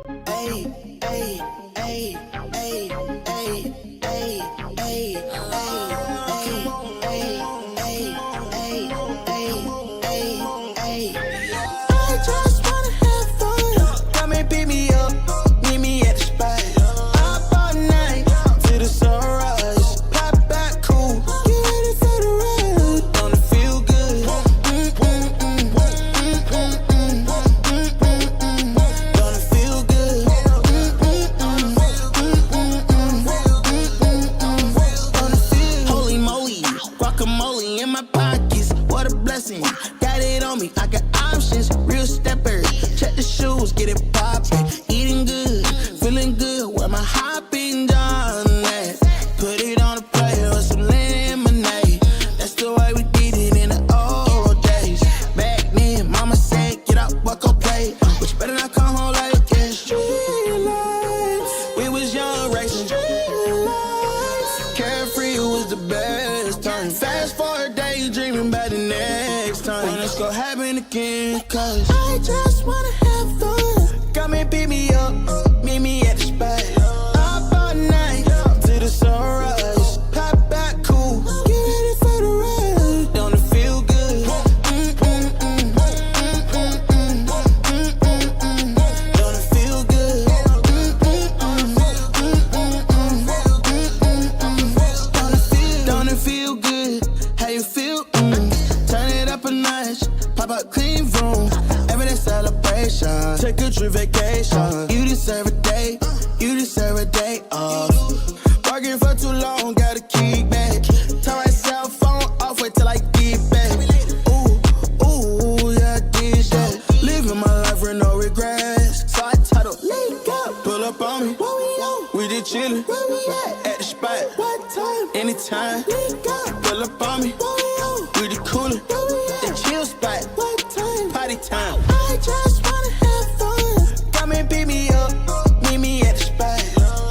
Ay, ay, ay, ay, ay, ay, ay, I just wanna have fun. Come and pick me up, meet me at the spot. Up all night till the sunrise. Pop back cool, get ready for the ride. Don't it feel good? Don't it feel good? Don't it feel? Holy moly, guacamole in my pockets. What a blessing. Got it on me, I got options, real stepper. Check the shoes, get it poppin'. Eating good, feeling good, where my hopping done at. Put it on a plate with some lemonade. That's the way we did it in the old days. Back then, mama said, get up, walk on play. But you better not come home late. Yeah, street lights. We was young, racing. Street lights. Carefree was the best time. Fast forward days, dreaming about the next time. When it's gonna happen again, cause I just wanna have fun. Come and pick me up, meet me at the spot. Up all night, till the sunrise. Pop back cool, get ready for the ride. Don't it feel good? Don't it feel good? Don't it feel good? How you feel? Turn it up a notch, pop out clean room. Everyday celebration, take a trip vacation. You deserve a day, you deserve a day off. Working for too long, gotta keep back. Turn my cell phone off, wait till I get back. Ooh, yeah, I did that. Living my life with no regrets. So I titled, link up, pull up on me. We just chillin', at the spot. What time? Anytime, link up, pull up on me. We just coolin', the chill spot. What time? Party time. I just wanna have fun. Come and pick me up, meet me at the spot.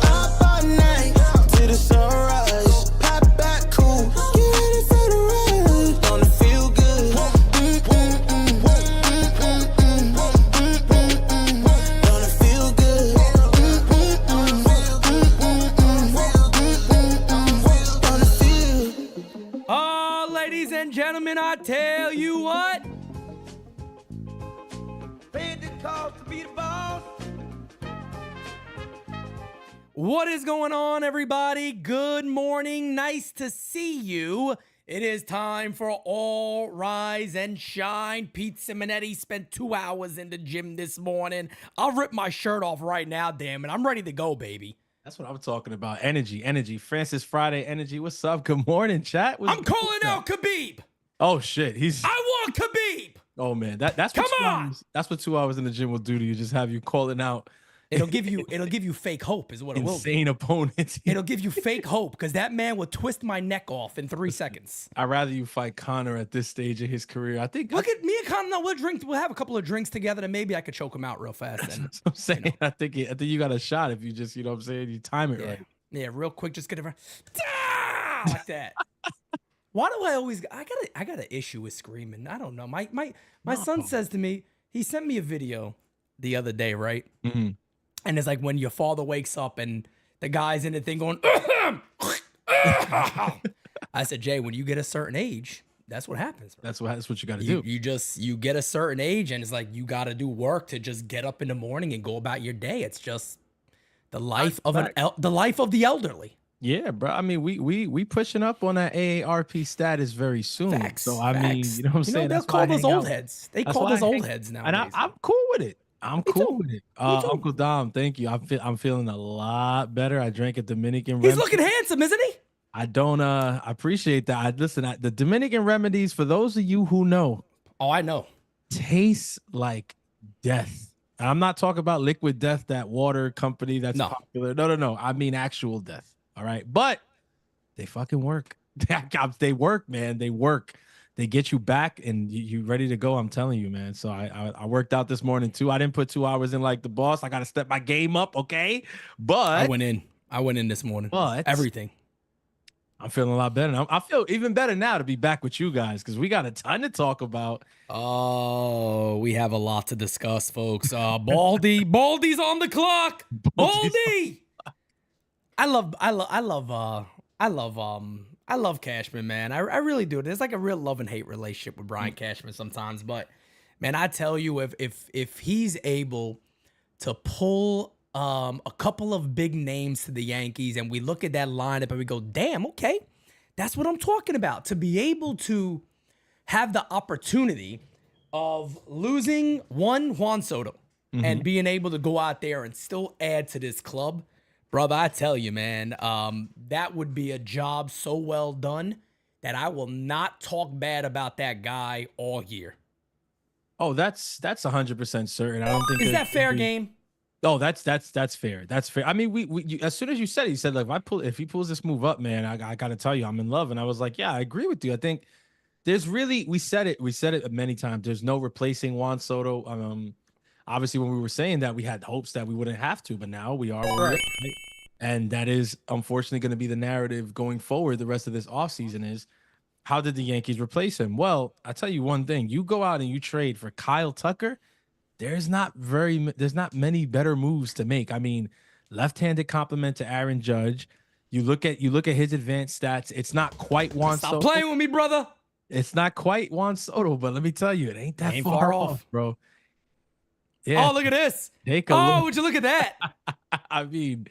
Up all night till the sunrise. Pop back cool, get ready for the ride. Don't it feel good? Don't it feel good? Don't it feel? Oh, ladies and gentlemen, I tell you what. Paid the cost to be the boss. What is going on, everybody? Good morning. Nice to see you. It is time for All Rise and Shine. Pete Simonetti spent 2 hours in the gym this morning. I'll rip my shirt off right now, damn it. I'm ready to go, baby. That's what I'm talking about. Energy. Francis Friday energy. What's up? Good morning, chat. I'm calling out Khabib. Oh shit. I want Khabib. Oh man. That's Come what 2 on! hours. That's what 2 hours in the gym will do to you. Just have you calling out It'll give you fake hope is what it will do. insane opponents. It'll give you fake hope because that man would twist my neck off in 3 seconds. I'd rather you fight Conor at this stage of his career. I think. Look at me and Connor. We'll have a couple of drinks together, and maybe I could choke him out real fast. And That's what I'm saying. I think you got a shot if you just, you know what I'm saying, you time it right. yeah, real quick, just get it like that. Why do I always? I got an issue with screaming. I don't know. My son says to me, he sent me a video the other day, right? Mm-hmm. And it's like when your father wakes up and the guy's in the thing going. I said, Jay, when you get a certain age, that's what happens. Bro. That's what you got to do. You get a certain age, and it's like you got to do work to just get up in the morning and go about your day. It's just the life of the life of the elderly. Yeah, bro. I mean, we pushing up on that AARP status very soon. Facts, so I mean, you know what I'm saying? They'll call those old heads. They call those old heads now. And I'm cool with it. I'm cool with it. Uncle Dom, thank you. I'm feeling a lot better. I drank a Dominican remedy. He's looking handsome, isn't he? I don't appreciate that. The Dominican remedies, for those of you who know. Oh, I know. Tastes like death. And I'm not talking about liquid death, that water company that's popular. No. I mean actual death. All right. But they fucking work. They work, man. They work. They get you back and you ready to go. I'm telling you, man. So I worked out this morning too. I didn't put 2 hours in like the boss. I got to step my game up. Okay. But I went in this morning. But everything. I'm feeling a lot better. I feel even better now to be back with you guys because we got a ton to talk about. Oh, we have a lot to discuss, folks. Baldy's on the clock. Baldy. I love Cashman, man. I really do. There's like a real love and hate relationship with Brian Cashman sometimes, but man, I tell you, if he's able to pull a couple of big names to the Yankees, and we look at that lineup and we go, damn, okay, that's what I'm talking about. To be able to have the opportunity of losing Juan Soto and being able to go out there and still add to this club, brother, I tell you, man, that would be a job so well done that I will not talk bad about that guy all year. Oh, that's 100% certain. I don't think is that fair game. Oh, that's fair. That's fair. I mean, we as soon as you said it, you said like if he pulls this move up, man, I got to tell you, I'm in love. And I was like, yeah, I agree with you. I think there's really we said it many times. There's no replacing Juan Soto. Obviously, when we were saying that, we had hopes that we wouldn't have to, but now we are. Right. And that is unfortunately going to be the narrative going forward. The rest of this offseason is, how did the Yankees replace him? Well, I'll tell you one thing. You go out and you trade for Kyle Tucker. There's not many better moves to make. I mean, left-handed compliment to Aaron Judge. You look at his advanced stats. It's not quite Juan Soto. Stop playing with me, brother. It's not quite Juan Soto, but let me tell you, it ain't that far off, bro. Yeah. Oh, look at this. Look. Would you look at that? I mean,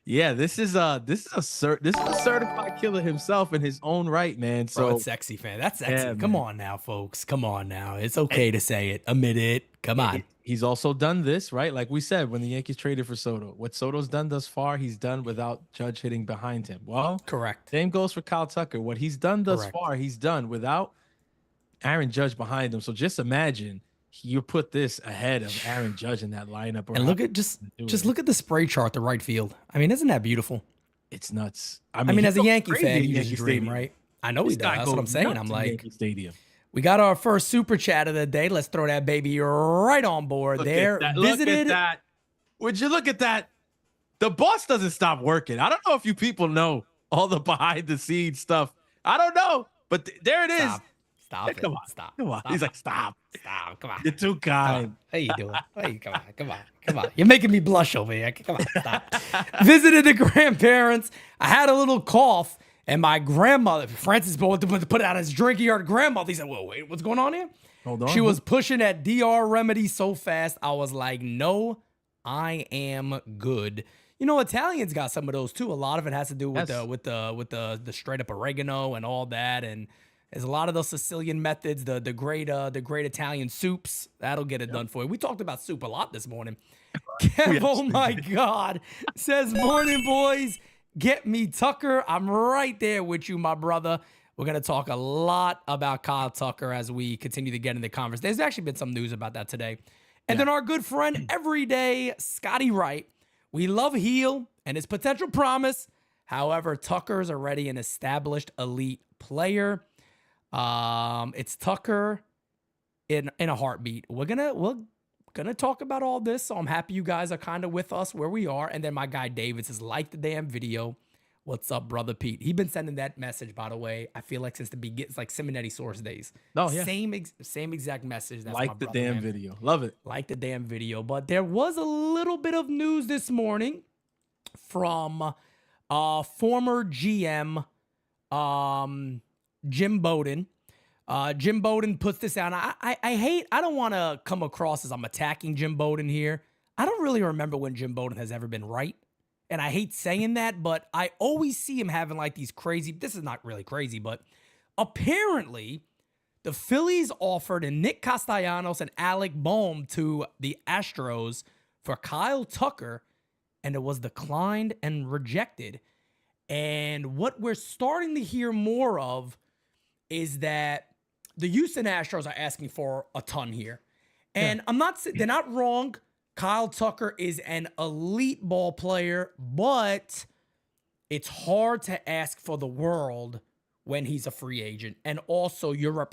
yeah, this is a certified killer himself in his own right, man. So bro, it's sexy, fan. That's sexy. Yeah, come on now, folks. Come on now. It's okay to say it. Admit it. Come on. He's also done this, right? Like we said, when the Yankees traded for Soto, what Soto's done thus far, he's done without Judge hitting behind him. Well, correct. Same goes for Kyle Tucker. What he's done thus far, he's done without Aaron Judge behind him. So just imagine you put this ahead of Aaron Judge in that lineup. And look at just look at the spray chart, the right field. I mean, isn't that beautiful? It's nuts. I mean as a Yankee fan, you just dream, right? I know he does. That's what I'm saying. I'm like, Yankee Stadium. We got our first super chat of the day. Let's throw that baby right on board. Look there. Look at that. Would you look at that? The boss doesn't stop working. I don't know if you people know all the behind the scenes stuff. I don't know, but there it is. Stop it. Come on. Stop. He's like, stop. Come on. You're too kind. How you doing? Hey, come on. You're making me blush over here. Come on, stop. Visited the grandparents. I had a little cough, and my grandmother, Francis, went to put it out his drink. He heard grandmother. He said, well, wait, what's going on here? Hold on. She was pushing that DR remedy so fast. I was like, no, I am good. You know, Italians got some of those too. A lot of it has to do with the straight up oregano and all that, and there's a lot of those Sicilian methods, the great Italian soups. That'll get it done for you. We talked about soup a lot this morning. Kev, oh my God, says, morning, boys. Get me Tucker. I'm right there with you, my brother. We're going to talk a lot about Kyle Tucker as we continue to get into the conference. There's actually been some news about that today. And then our good friend every day, Scotty Wright. We love Heel and his potential promise. However, Tucker's already an established elite player. It's Tucker in a heartbeat. We're gonna talk about all this, so I'm happy you guys are kind of with us where we are. And then my guy David says, like the damn video. What's up, brother Pete? He's been sending that message, by the way. I feel like since the beginning, it's like Simonetti source days. Oh yeah, same exact message. That's like the damn video. Love it. Like the damn video. But there was a little bit of news this morning from former GM Jim Bowden. Jim Bowden puts this out. I don't want to come across as I'm attacking Jim Bowden here. I don't really remember when Jim Bowden has ever been right. And I hate saying that, but I always see him having like these crazy, this is not really crazy, but apparently the Phillies offered Nick Castellanos and Alec Bohm to the Astros for Kyle Tucker, and it was declined and rejected. And what we're starting to hear more of is that the Houston Astros are asking for a ton here. And they're not wrong. Kyle Tucker is an elite ball player, but it's hard to ask for the world when he's a free agent. And also you have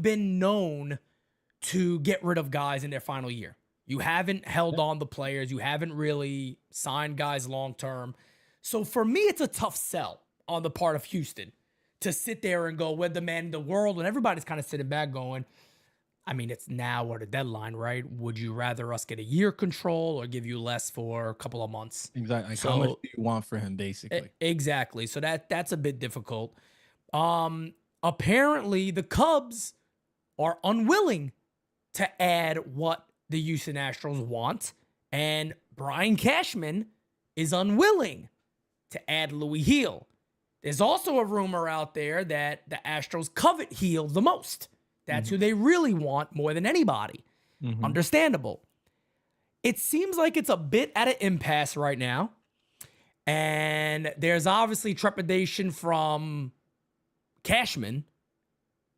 been known to get rid of guys in their final year. You haven't held on the players. You haven't really signed guys long term. So for me, it's a tough sell on the part of Houston to sit there and go, we're the man in the world. And everybody's kind of sitting back going, I mean, it's now or the deadline, right? Would you rather us get a year control or give you less for a couple of months? Exactly. So, how much do you want for him, basically? Exactly. So that's a bit difficult. Apparently, the Cubs are unwilling to add what the Houston Astros want, and Brian Cashman is unwilling to add Louis Heel. There's also a rumor out there that the Astros covet Heel the most. That's who they really want more than anybody. Understandable. It seems like it's a bit at an impasse right now, and there's obviously trepidation from Cashman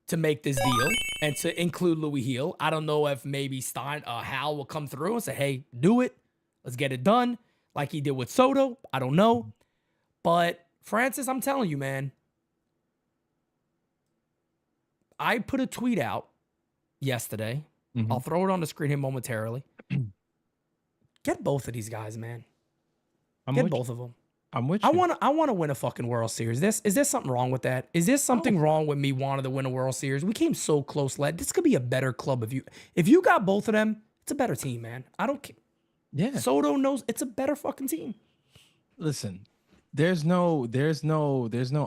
to make this deal and to include Louis Heel. I don't know if maybe Hal will come through and say, hey, do it. Let's get it done like he did with Soto. I don't know. But Francis, I'm telling you, man, I put a tweet out yesterday. I'll throw it on the screen here momentarily. Get both of these guys, man. Get both of them. I'm with you. I want to win a fucking World Series. Is there something wrong with that? Is there something wrong with me wanting to win a World Series? We came so close, lad. This could be a better club if you got both of them. It's a better team, man. I don't care. Yeah. Soto knows it's a better fucking team. Listen, I think there's no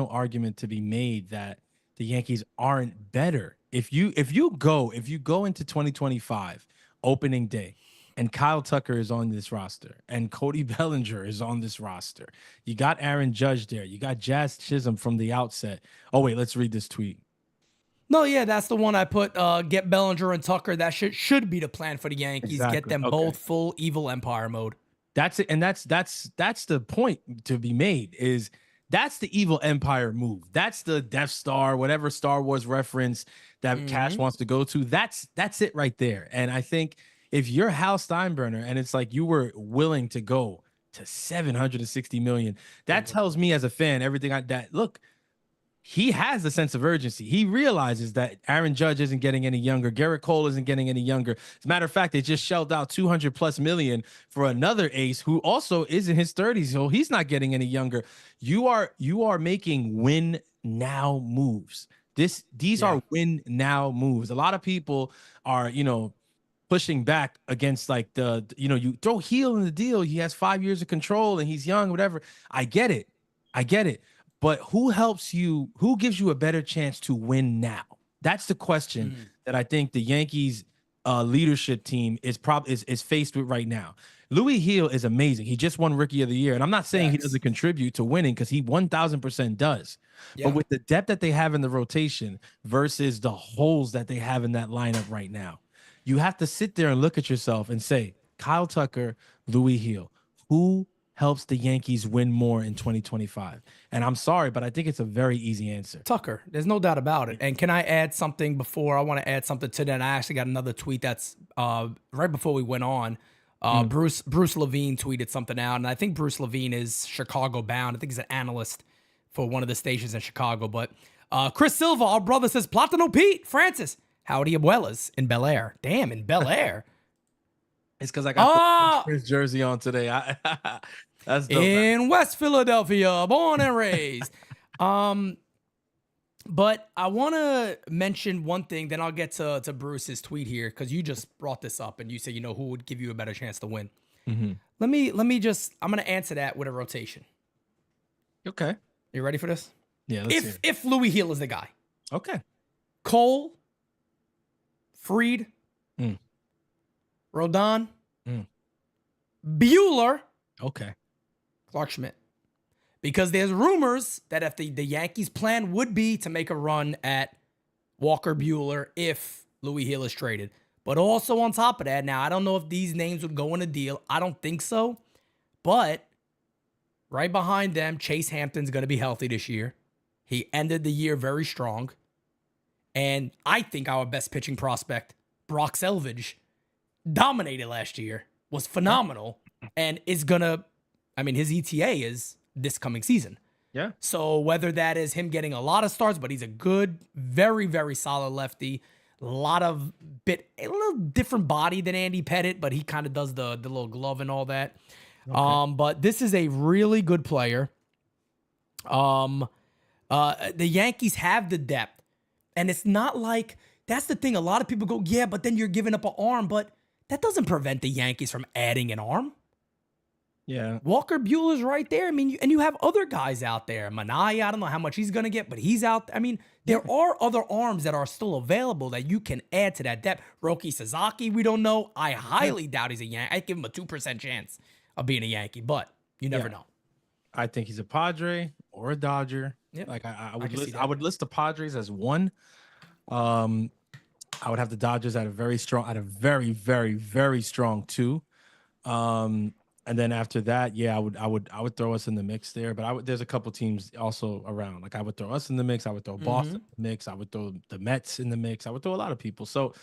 argument to be made that the Yankees aren't better. If you go into 2025 opening day, and Kyle Tucker is on this roster, and Cody Bellinger is on this roster. You got Aaron Judge there. You got Jazz Chisholm from the outset. Oh, wait, let's read this tweet. No, yeah, that's the one I put. Get Bellinger and Tucker. That should be the plan for the Yankees. Exactly. Get them both full evil empire mode. That's it, and that's the point to be made. Is that's the evil empire move. That's the Death Star, whatever Star Wars reference that Cash wants to go to. That's it right there. And I think if you're Hal Steinbrenner and it's like you were willing to go to $760 million, that tells me as a fan everything look, he has a sense of urgency. He realizes that Aaron Judge isn't getting any younger. Garrett Cole isn't getting any younger. As a matter of fact, they just shelled out $200+ million for another ace who also is in his 30s, so he's not getting any younger. You are making win now moves. These are win now moves. A lot of people are, pushing back against like you throw Heel in the deal. He has 5 years of control and he's young, whatever. I get it. But who helps you? Who gives you a better chance to win now? That's the question that I think the Yankees leadership team is faced with right now. Louis Heel is amazing. He just won Rookie of the Year. And I'm not saying he doesn't contribute to winning because he 1000% does. Yeah. But with the depth that they have in the rotation versus the holes that they have in that lineup right now, you have to sit there and look at yourself and say, Kyle Tucker, Louis Heel, who helps the Yankees win more in 2025? And I'm sorry, but I think it's a very easy answer. Tucker, there's no doubt about it. And can I add something before? I want to add something to that. I actually got another tweet that's right before we went on. Bruce Levine tweeted something out, and I think Bruce Levine is Chicago bound. I think he's an analyst for one of the stations in Chicago. But Chris Silva, our brother, says, Platano Pete, Francis, howdy abuelas in Bel Air. Damn, in Bel Air. It's because I got his jersey on today. That's dope. In West Philadelphia, born and raised. But I want to mention one thing, then I'll get to Bruce's tweet here, because you just brought this up and you said, who would give you a better chance to win. Let me I'm going to answer that with a rotation. Okay. You ready for this? Yeah. If Louis Heel is the guy. Okay. Cole, Fried, Rodon, Bueller, okay, Clark Schmidt. Because there's rumors that if the Yankees' plan would be to make a run at Walker Bueller if Louis Heel is traded. But also on top of that, now I don't know if these names would go in a deal. I don't think so. But right behind them, Chase Hampton's going to be healthy this year. He ended the year very strong. And I think our best pitching prospect, Brock Selvage, dominated last year, was phenomenal, and is going to, his ETA is this coming season. Yeah. So whether that is him getting a lot of starts, but he's a good, very, very solid lefty. a little different body than Andy Pettitte, but he kind of does the little glove and all that. But this is a really good player. The Yankees have the depth, and it's not like, that's the thing. A lot of people go, yeah, but then you're giving up an arm, but that doesn't prevent the Yankees from adding an arm. Yeah. Walker Buehler's right there. I mean, and you have other guys out there. Manai, I don't know how much he's going to get, but he's out. I mean, there are other arms that are still available that you can add to that depth. Roki Sasaki, we don't know. I highly doubt he's a Yankee. I give him a 2% chance of being a Yankee, but you never know. I think he's a Padre or a Dodger. Yep. Like I would list the Padres as one. I would have the Dodgers at a very, very, very strong 2. And then after that, I would throw us in the mix there. But there's a couple teams also around. Like I would throw us in the mix. I would throw Boston in the mix. I would throw the Mets in the mix. I would throw a lot of people. So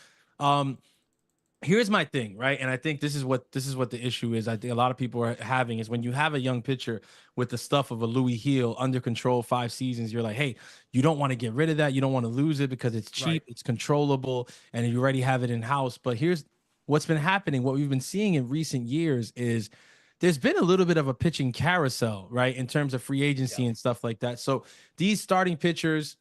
here's my thing, right? And I think this is what the issue is. I think a lot of people are having is when you have a young pitcher with the stuff of a Louis Heel under control 5 seasons, you're like, hey, you don't want to get rid of that. You don't want to lose it because it's cheap, it's controllable, and you already have it in house. But here's what's been happening. What we've been seeing in recent years is there's been a little bit of a pitching carousel, right, in terms of free agency and stuff like that. So these starting pitchers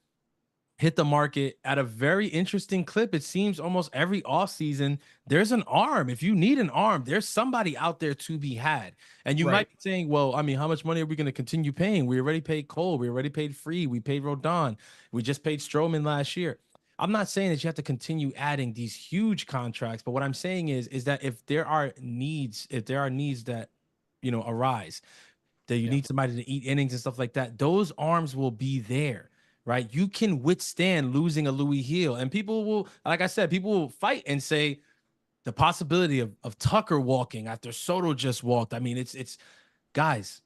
hit the market at a very interesting clip. It seems almost every offseason there's an arm. If you need an arm, there's somebody out there to be had. And you might be saying, well, I mean, how much money are we going to continue paying? We already paid Cole. We already paid Free. We paid Rodon. We just paid Stroman last year. I'm not saying that you have to continue adding these huge contracts, but what I'm saying is that if there are needs that, arise, that you need somebody to eat innings and stuff like that, those arms will be there, right? You can withstand losing a Louis Heel, and people will, like I said, people will fight and say the possibility of Tucker walking after Soto just walked. I mean, it's guys,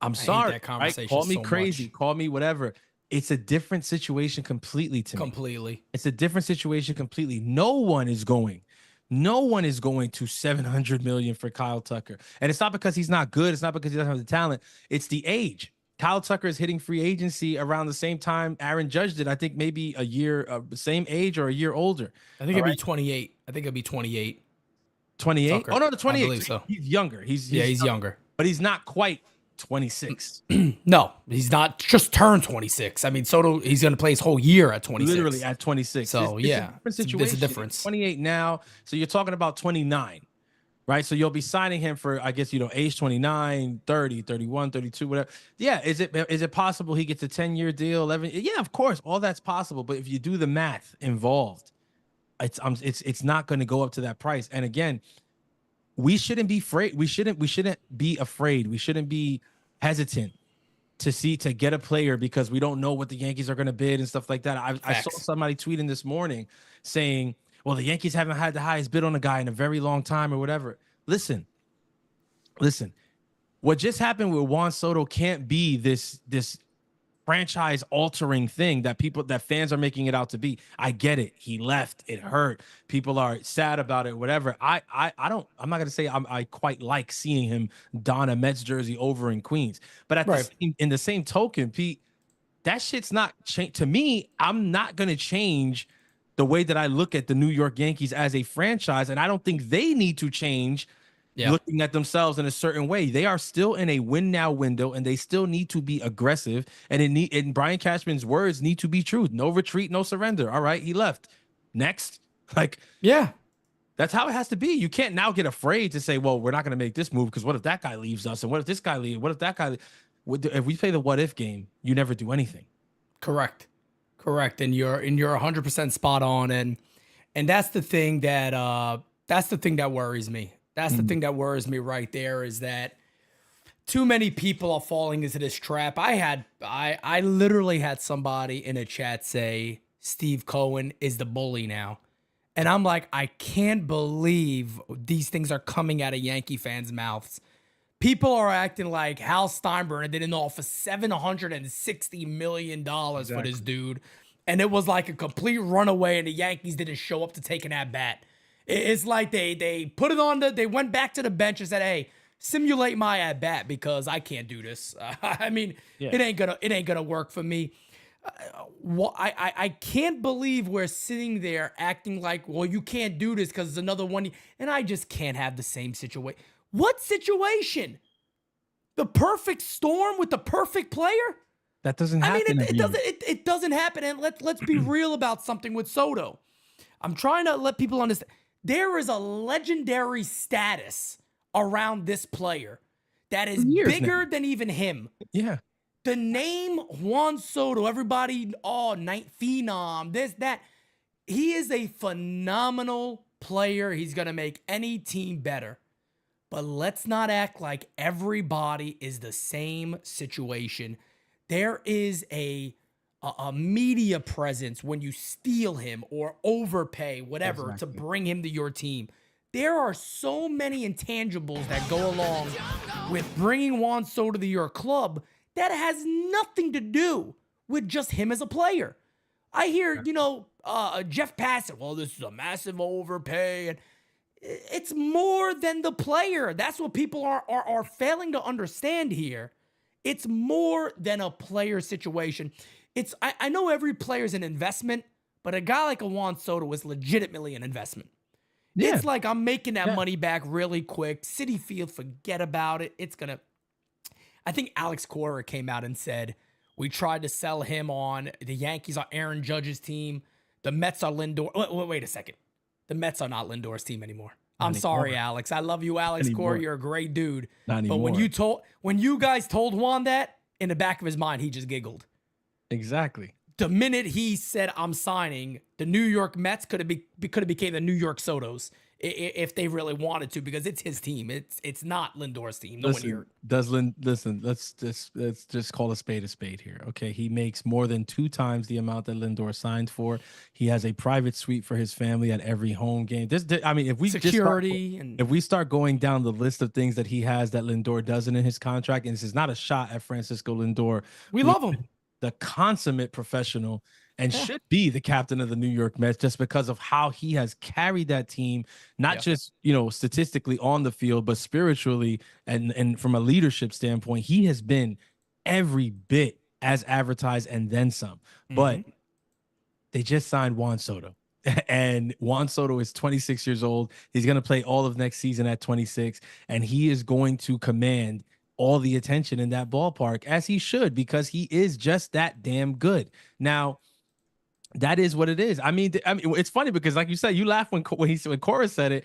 I'm sorry, right? Call me crazy, call me whatever. It's a different situation completely to me. It's a different situation completely. No one is going to 700 million for Kyle Tucker. And it's not because he's not good. It's not because he doesn't have the talent. It's the age. Kyle Tucker is hitting free agency around the same time Aaron Judge did. I think maybe a year, same age or a year older. I think it'd be 28. I think it'd be 28. 28? Oh, no, the 28. I believe so. He's younger. He's younger. But he's not quite 26. No, he's not just turned 26. I mean, Soto, he's going to play his whole year at 26. Literally at 26. So, it's a different situation. There's a difference. 28 now. So you're talking about 29, right? So you'll be signing him for, I guess, age 29, 30, 31, 32, whatever. Yeah. Is it possible he gets a 10-year deal, 11? Yeah, of course. All that's possible. But if you do the math involved, it's not going to go up to that price. And again, we shouldn't be afraid. We shouldn't be afraid. We shouldn't be hesitant to get a player because we don't know what the Yankees are going to bid and stuff like that. I saw somebody tweeting this morning saying, well, the Yankees haven't had the highest bid on a guy in a very long time or whatever. Listen, what just happened with Juan Soto can't be this franchise altering thing that fans are making it out to be. I get it. He left. It hurt. People are sad about it, whatever. I'm not going to say I quite like seeing him don a Mets jersey over in Queens, but in the same token, Pete, that shit's not to me. I'm not going to change the way that I look at the New York Yankees as a franchise. And I don't think they need to change looking at themselves in a certain way. They are still in a win now window, and they still need to be aggressive. And in Brian Cashman's words, need to be true. No retreat, no surrender. All right, he left. Next, that's how it has to be. You can't now get afraid to say, well, we're not going to make this move because what if that guy leaves us? And what if this guy leaves? What if that guy? If we play the what if game, you never do anything. Correct. And you're 100% spot on. And that's the thing that worries me. That's the thing that worries me right there, is that too many people are falling into this trap. I literally had somebody in a chat say Steve Cohen is the bully now. And I'm like, I can't believe these things are coming out of Yankee fans' mouths. People are acting like Hal Steinbrenner didn't offer $760 million for this dude. And it was like a complete runaway, and the Yankees didn't show up to take an at-bat. It's like they put it on they went back to the bench and said, hey, simulate my at-bat because I can't do this. I mean, it ain't gonna work for me. I can't believe we're sitting there acting like, well, you can't do this because it's another one. And I just can't have the same situation. What situation? The perfect storm with the perfect player? That doesn't happen. I mean, it doesn't happen. And let's be real about something with Soto. I'm trying to let people understand. There is a legendary status around this player that is bigger than even him. Yeah. The name Juan Soto, everybody, night phenom, this, that. He is a phenomenal player. He's going to make any team better. But let's not act like everybody is the same situation. There is a media presence when you steal him or overpay, whatever, to bring him to your team. There are so many intangibles that go along with bringing Juan Soto to your club that has nothing to do with just him as a player. I hear, Jeff Passan, well, this is a massive overpay. And it's more than the player. That's what people are failing to understand here. It's more than a player situation. I know every player is an investment, but a guy like a Juan Soto is legitimately an investment. Yeah. It's like I'm making that money back really quick. Citi Field, forget about it. I think Alex Cora came out and said, we tried to sell him on the Yankees are Aaron Judge's team. The Mets are Lindor. Wait a second. The Mets are not Lindor's team anymore. I'm sorry, Alex. I love you, Alex Cora. You're a great dude. But when you guys told Juan that, in the back of his mind, he just giggled. Exactly. The minute he said, I'm signing, the New York Mets could have became the New York Sotos if they really wanted to, because it's his team. It's not Lindor's team. Listen, let's just call a spade here. Okay. He makes more than 2 times the amount that Lindor signed for. He has a private suite for his family at every home game. If we start going down the list of things that he has that Lindor doesn't in his contract, and this is not a shot at Francisco Lindor. We love him. The consummate professional and should be the captain of the New York Mets just because of how he has carried that team, not just, statistically on the field, but spiritually and from a leadership standpoint. He has been every bit as advertised and then some. But they just signed Juan Soto. And Juan Soto is 26 years old. He's going to play all of next season at 26, and he is going to command all the attention in that ballpark, as he should, because he is just that damn good. Now, that is what it is. I mean, it's funny because, like you said, you laugh when Cora said it.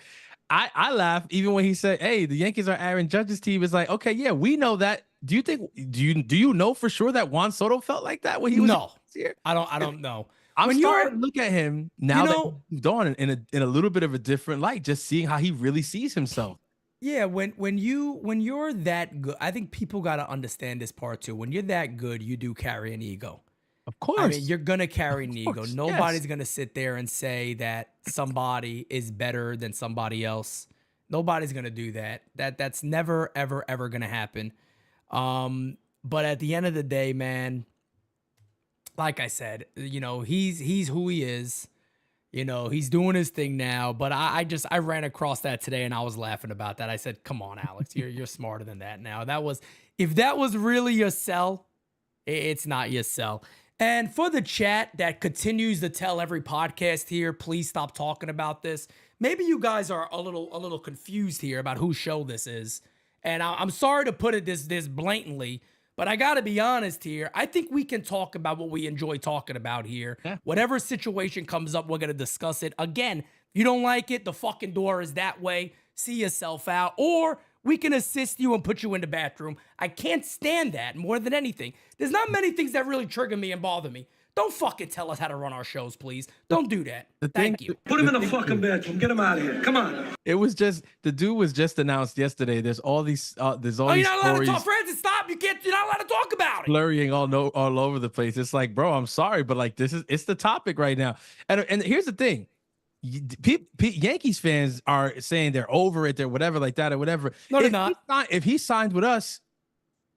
I laugh even when he said, "Hey, the Yankees are Aaron Judge's team." It's like, okay, yeah, we know that. Do you know for sure that Juan Soto felt like that when he was here? I don't know. I'm starting to look at him now that he's gone in a little bit of a different light, just seeing how he really sees himself. Yeah, when you're that good, I think people got to understand this part too. When you're that good, you do carry an ego. Of course. I mean, you're going to carry an ego. Nobody's going to sit there and say that somebody is better than somebody else. Nobody's going to do that. That's never, ever, ever going to happen. But at the end of the day, man, like I said, he's who he is. He's doing his thing now, but I ran across that today and I was laughing about that. I said, come on, Alex, you're smarter than that now. If that was really your sell, it's not your sell. And for the chat that continues to tell every podcast here, please stop talking about this. Maybe you guys are a little confused here about whose show this is. And I'm sorry to put it this blatantly, but I got to be honest here. I think we can talk about what we enjoy talking about here. Yeah. Whatever situation comes up, we're going to discuss it. Again, if you don't like it, the fucking door is that way. See yourself out. Or we can assist you and put you in the bathroom. I can't stand that more than anything. There's not many things that really trigger me and bother me. Don't fucking tell us how to run our shows, please. Don't do that. Thank you. Put him in the fucking bedroom. Get him out of here. Come on. It was just, the dude was just announced yesterday. There's all these you're not allowed to talk, Francis, stop. You're not allowed to talk about it. Blurrying all over the place. It's like, bro, I'm sorry, but like it's the topic right now. And here's the thing. Yankees fans are saying they're over it, they're whatever like that or whatever. No, they're not. If he signed with us,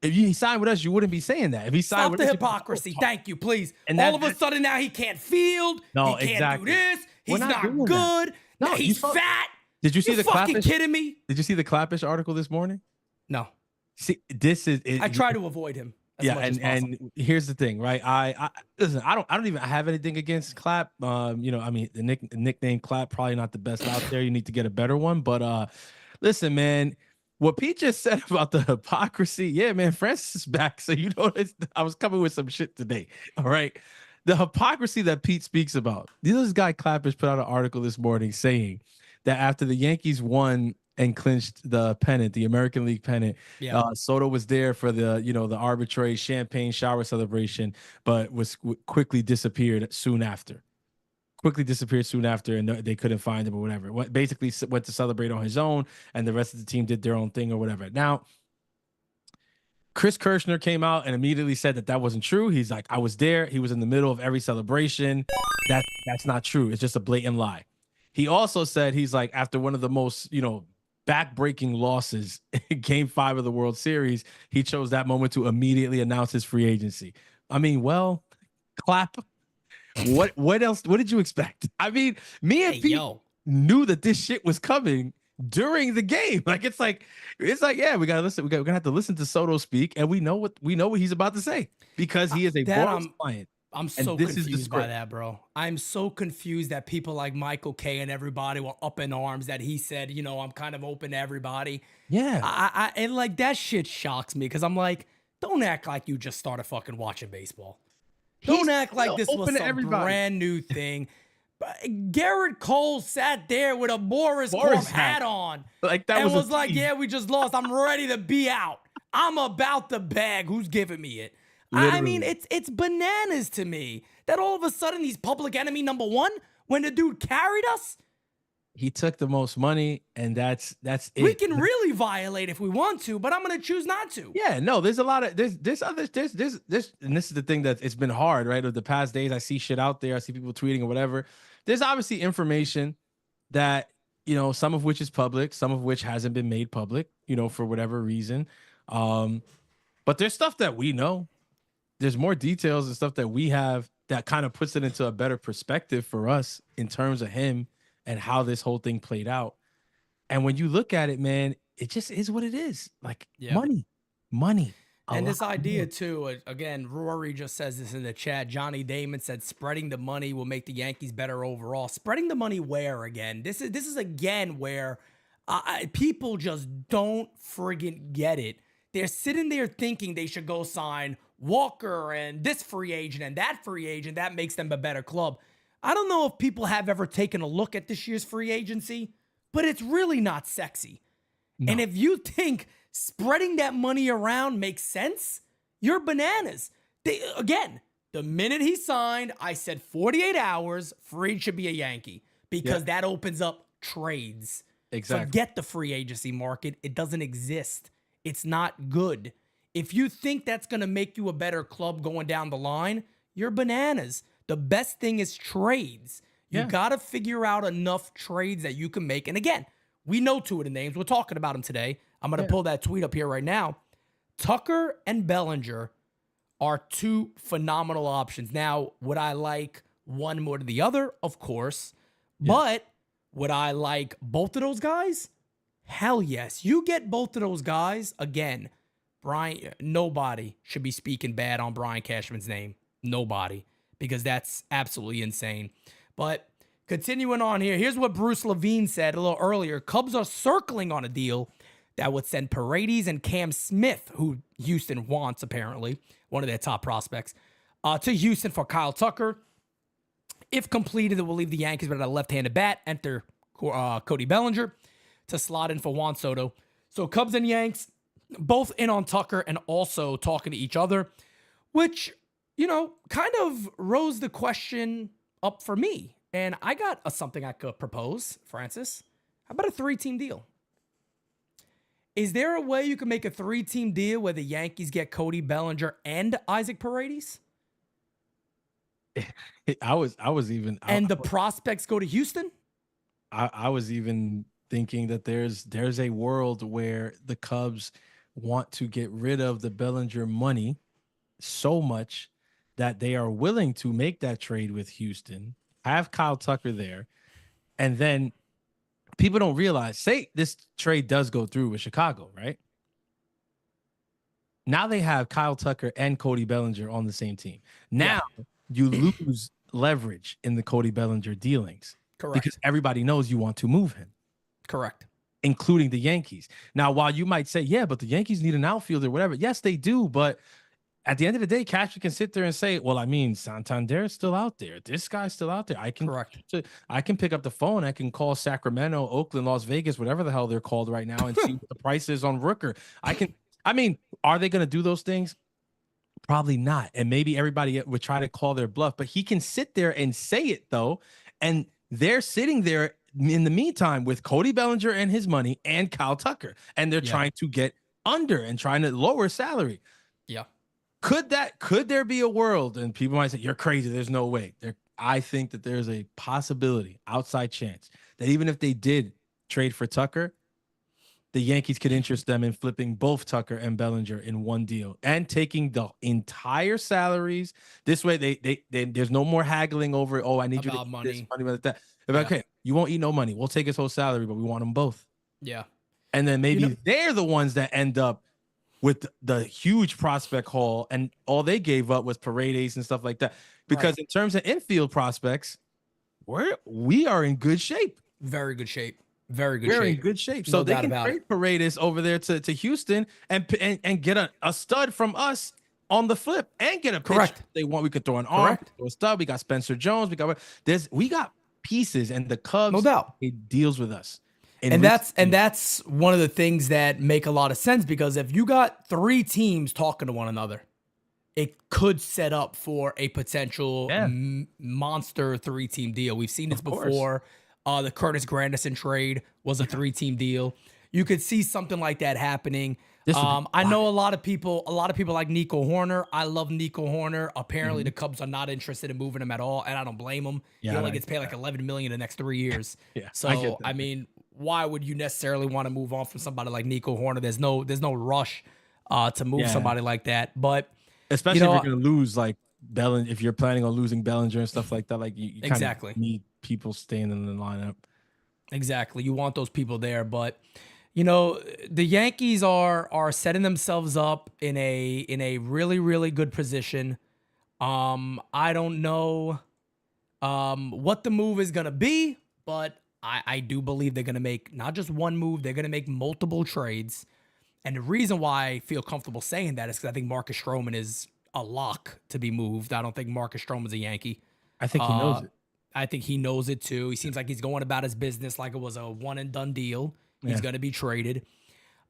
you wouldn't be saying that. If he signed Stop with the us, hypocrisy. Thank you, please. And all of a sudden now he can't field. No, he can't exactly. do this. He's not good. No, he's fat. Did you see the fucking Clappish? Kidding me? Did you see the Clappish article this morning? No. See, this is. I try to avoid him. as much as possible. And here's the thing, right? I listen. I don't even have anything against Clap. You know, I mean, the nickname Clap probably not the best out there. You need to get a better one. But listen, man. What Pete just said about the hypocrisy, yeah, man, Francis is back. So you know, I was coming with some shit today. All right. The hypocrisy that Pete speaks about. This guy Clappers put out an article this morning saying that after the Yankees won and clinched the pennant, the American League pennant, Soto was there for the, you know, the arbitrary champagne shower celebration, but was quickly disappeared soon after. And they couldn't find him or whatever. Basically went to celebrate on his own, and the rest of the team did their own thing or whatever. Now, Chris Kirschner came out and immediately said that wasn't true. He's like, I was there. He was in the middle of every celebration. That's not true. It's just a blatant lie. He also said, he's like, after one of the most, you know, back-breaking losses in Game 5 of the World Series, he chose that moment to immediately announce his free agency. I mean, well, Clap. What else? What did you expect? I mean, me and Pete knew that this shit was coming during the game. Like it's like, yeah, we gotta listen. We're gonna have to listen to Soto speak, and we know what he's about to say because he is a Boris client. I'm so confused by that, bro. I'm so confused that people like Michael K and everybody were up in arms that he said, you know, I'm kind of open to everybody. Yeah, and like that shit shocks me because I'm like, don't act like you just started fucking watching baseball. Don't act like this was some brand new thing. Garrett Cole sat there with a Boris Corp hat on, like that, and was like, "Yeah, we just lost. I'm ready to be out. I'm about the bag. Who's giving me it?" Literally. I mean, it's bananas to me that all of a sudden he's public enemy number one when the dude carried us. He took the most money, and that's it. We can really violate if we want to, but I'm gonna choose not to. Yeah, no, there's a lot of there's and this is the thing that it's been hard, right? Of the past days, I see shit out there, I see people tweeting or whatever. There's obviously information that, you know, some of which is public, some of which hasn't been made public, you know, for whatever reason. But there's stuff that we know. There's more details and stuff that we have that kind of puts it into a better perspective for us in terms of him and how this whole thing played out. And when you look at it, man, it just is what it is. Like money. And this idea too, again, Rory just says this in the chat. Johnny Damon said spreading the money will make the Yankees better overall. Spreading the money where again? This is again where people just don't friggin' get it. They're sitting there thinking they should go sign Walker and this free agent and that free agent. That makes them a better club. I don't know if people have ever taken a look at this year's free agency, but it's really not sexy. No. And if you think spreading that money around makes sense, you're bananas. Again, the minute he signed, I said 48 hours, Fried should be a Yankee because that opens up trades. Exactly. Forget the free agency market. It doesn't exist. It's not good. If you think that's going to make you a better club going down the line, you're bananas. The best thing is trades. You got to figure out enough trades that you can make. And again, we know two of the names. We're talking about them today. I'm going to pull that tweet up here right now. Tucker and Bellinger are two phenomenal options. Now, would I like one more than the other? Of course. Yeah. But would I like both of those guys? Hell yes. You get both of those guys. Again, nobody should be speaking bad on Brian Cashman's name. Nobody. Because that's absolutely insane. But continuing on here, here's what Bruce Levine said a little earlier. Cubs are circling on a deal that would send Paredes and Cam Smith, who Houston wants apparently, one of their top prospects, to Houston for Kyle Tucker. If completed, it will leave the Yankees with a left-handed bat. Enter Cody Bellinger to slot in for Juan Soto. So Cubs and Yanks both in on Tucker and also talking to each other, which, you know, kind of rose the question up for me. And I got something I could propose, Francis. How about a 3-team deal? Is there a way you can make a 3-team deal where the Yankees get Cody Bellinger and Isaac Paredes? The prospects go to Houston? I was even thinking that there's a world where the Cubs want to get rid of the Bellinger money so much that they are willing to make that trade with Houston, have Kyle Tucker there, and then people don't realize, say this trade does go through with Chicago, right? Now they have Kyle Tucker and Cody Bellinger on the same team. Now you lose leverage in the Cody Bellinger dealings. Correct. Because everybody knows you want to move him. Correct. Including the Yankees. Now, while you might say, yeah, but the Yankees need an outfielder or whatever. Yes, they do. But at the end of the day, Cashman can sit there and say, well, I mean, Santander is still out there. This guy's still out there. I can pick up the phone. I can call Sacramento, Oakland, Las Vegas, whatever the hell they're called right now, and see what the price is on Rooker. Are they going to do those things? Probably not. And maybe everybody would try to call their bluff, but he can sit there and say it, though. And they're sitting there in the meantime with Cody Bellinger and his money and Kyle Tucker, and they're trying to get under and trying to lower salary. Yeah. Could there be a world, and people might say, you're crazy, there's no way. I think that there's a possibility, outside chance, that even if they did trade for Tucker, the Yankees could interest them in flipping both Tucker and Bellinger in one deal and taking the entire salaries. This way, they there's no more haggling over, I need you to money. This money like that. Okay, you won't eat no money. We'll take his whole salary, but we want them both. Yeah. And then maybe they're the ones that end up with the huge prospect haul, and all they gave up was Paredes and stuff like that. Because in terms of infield prospects, we are in good shape. Very good shape. Very good We're shape. in good shape. No So they doubt can about trade Paredes over there to Houston and get a stud from us on the flip and get a pitcher if they want. We could throw an arm, throw a stud. We got Spencer Jones. We got pieces, and the Cubs, no doubt, it deals with us. And that's one of the things that make a lot of sense, because if you got three teams talking to one another, it could set up for a potential monster 3-team deal. We've seen this before. The Curtis Granderson trade was a 3-team deal. You could see something like that happening. I know a lot of people like Nico Horner. I love Nico Horner. Apparently the Cubs are not interested in moving him at all, and I don't blame him. He only gets paid like $11 million the next 3 years. So I mean, why would you necessarily want to move on from somebody like Nico Horner? There's no rush to move somebody like that. But especially if you're going to lose like Bellinger, if you're planning on losing Bellinger and stuff like that, like you kind of need people staying in the lineup. Exactly. You want those people there, but the Yankees are setting themselves up in a really, really good position. I don't know what the move is going to be, but I do believe they're going to make not just one move, they're going to make multiple trades. And the reason why I feel comfortable saying that is because I think Marcus Stroman is a lock to be moved. I don't think Marcus Stroman's a Yankee. I think he knows it. I think he knows it too. He seems like he's going about his business like it was a one and done deal. He's going to be traded.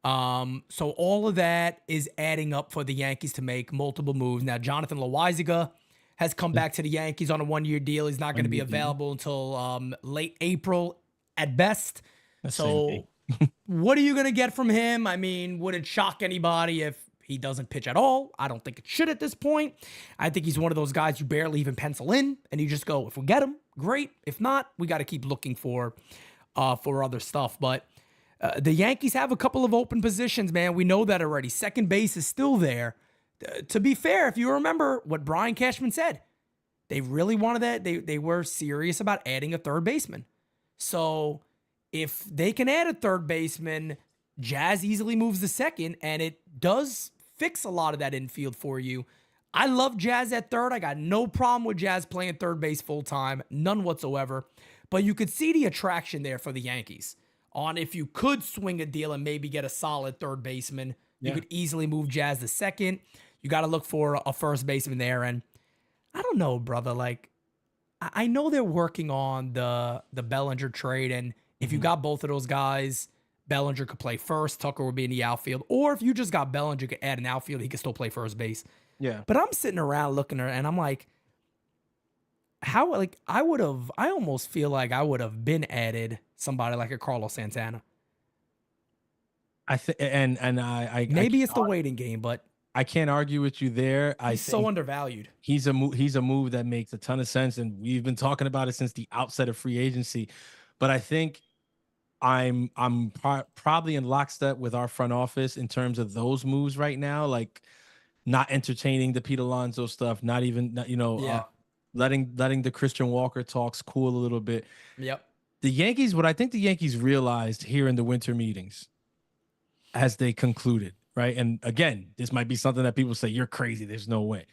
So all of that is adding up for the Yankees to make multiple moves. Now, Jonathan Loaisiga has come back to the Yankees on a 1-year deal. He's not going to be available until late April at best. So what are you going to get from him? I mean, would it shock anybody if he doesn't pitch at all? I don't think it should at this point. I think he's one of those guys you barely even pencil in, and you just go, if we get him, great. If not, we got to keep looking for other stuff. But the Yankees have a couple of open positions, man. We know that already. Second base is still there. To be fair, if you remember what Brian Cashman said, they really wanted that. They were serious about adding a third baseman. So if they can add a third baseman, Jazz easily moves the second, and it does fix a lot of that infield for you. I love Jazz at third. I got no problem with Jazz playing third base full time, none whatsoever. But you could see the attraction there for the Yankees on if you could swing a deal and maybe get a solid third baseman. You could easily move Jazz to second. You got to look for a first baseman there. And I don't know, brother. Like, I know they're working on the Bellinger trade. And if you got both of those guys, Bellinger could play first. Tucker would be in the outfield. Or if you just got Bellinger, could add an outfield, he could still play first base. Yeah. But I'm sitting around looking at it, and I'm like, I almost feel like I would have been added somebody like a Carlos Santana. I think, and I maybe it's the waiting game, but I can't argue with you there. He's so undervalued. He's a move that makes a ton of sense, and we've been talking about it since the outset of free agency. But I think I'm probably in lockstep with our front office in terms of those moves right now, like not entertaining the Pete Alonso stuff, not even letting the Christian Walker talks cool a little bit. Yep. The Yankees, what I think the Yankees realized here in the winter meetings as they concluded right? And again, this might be something that people say, you're crazy. There's no way.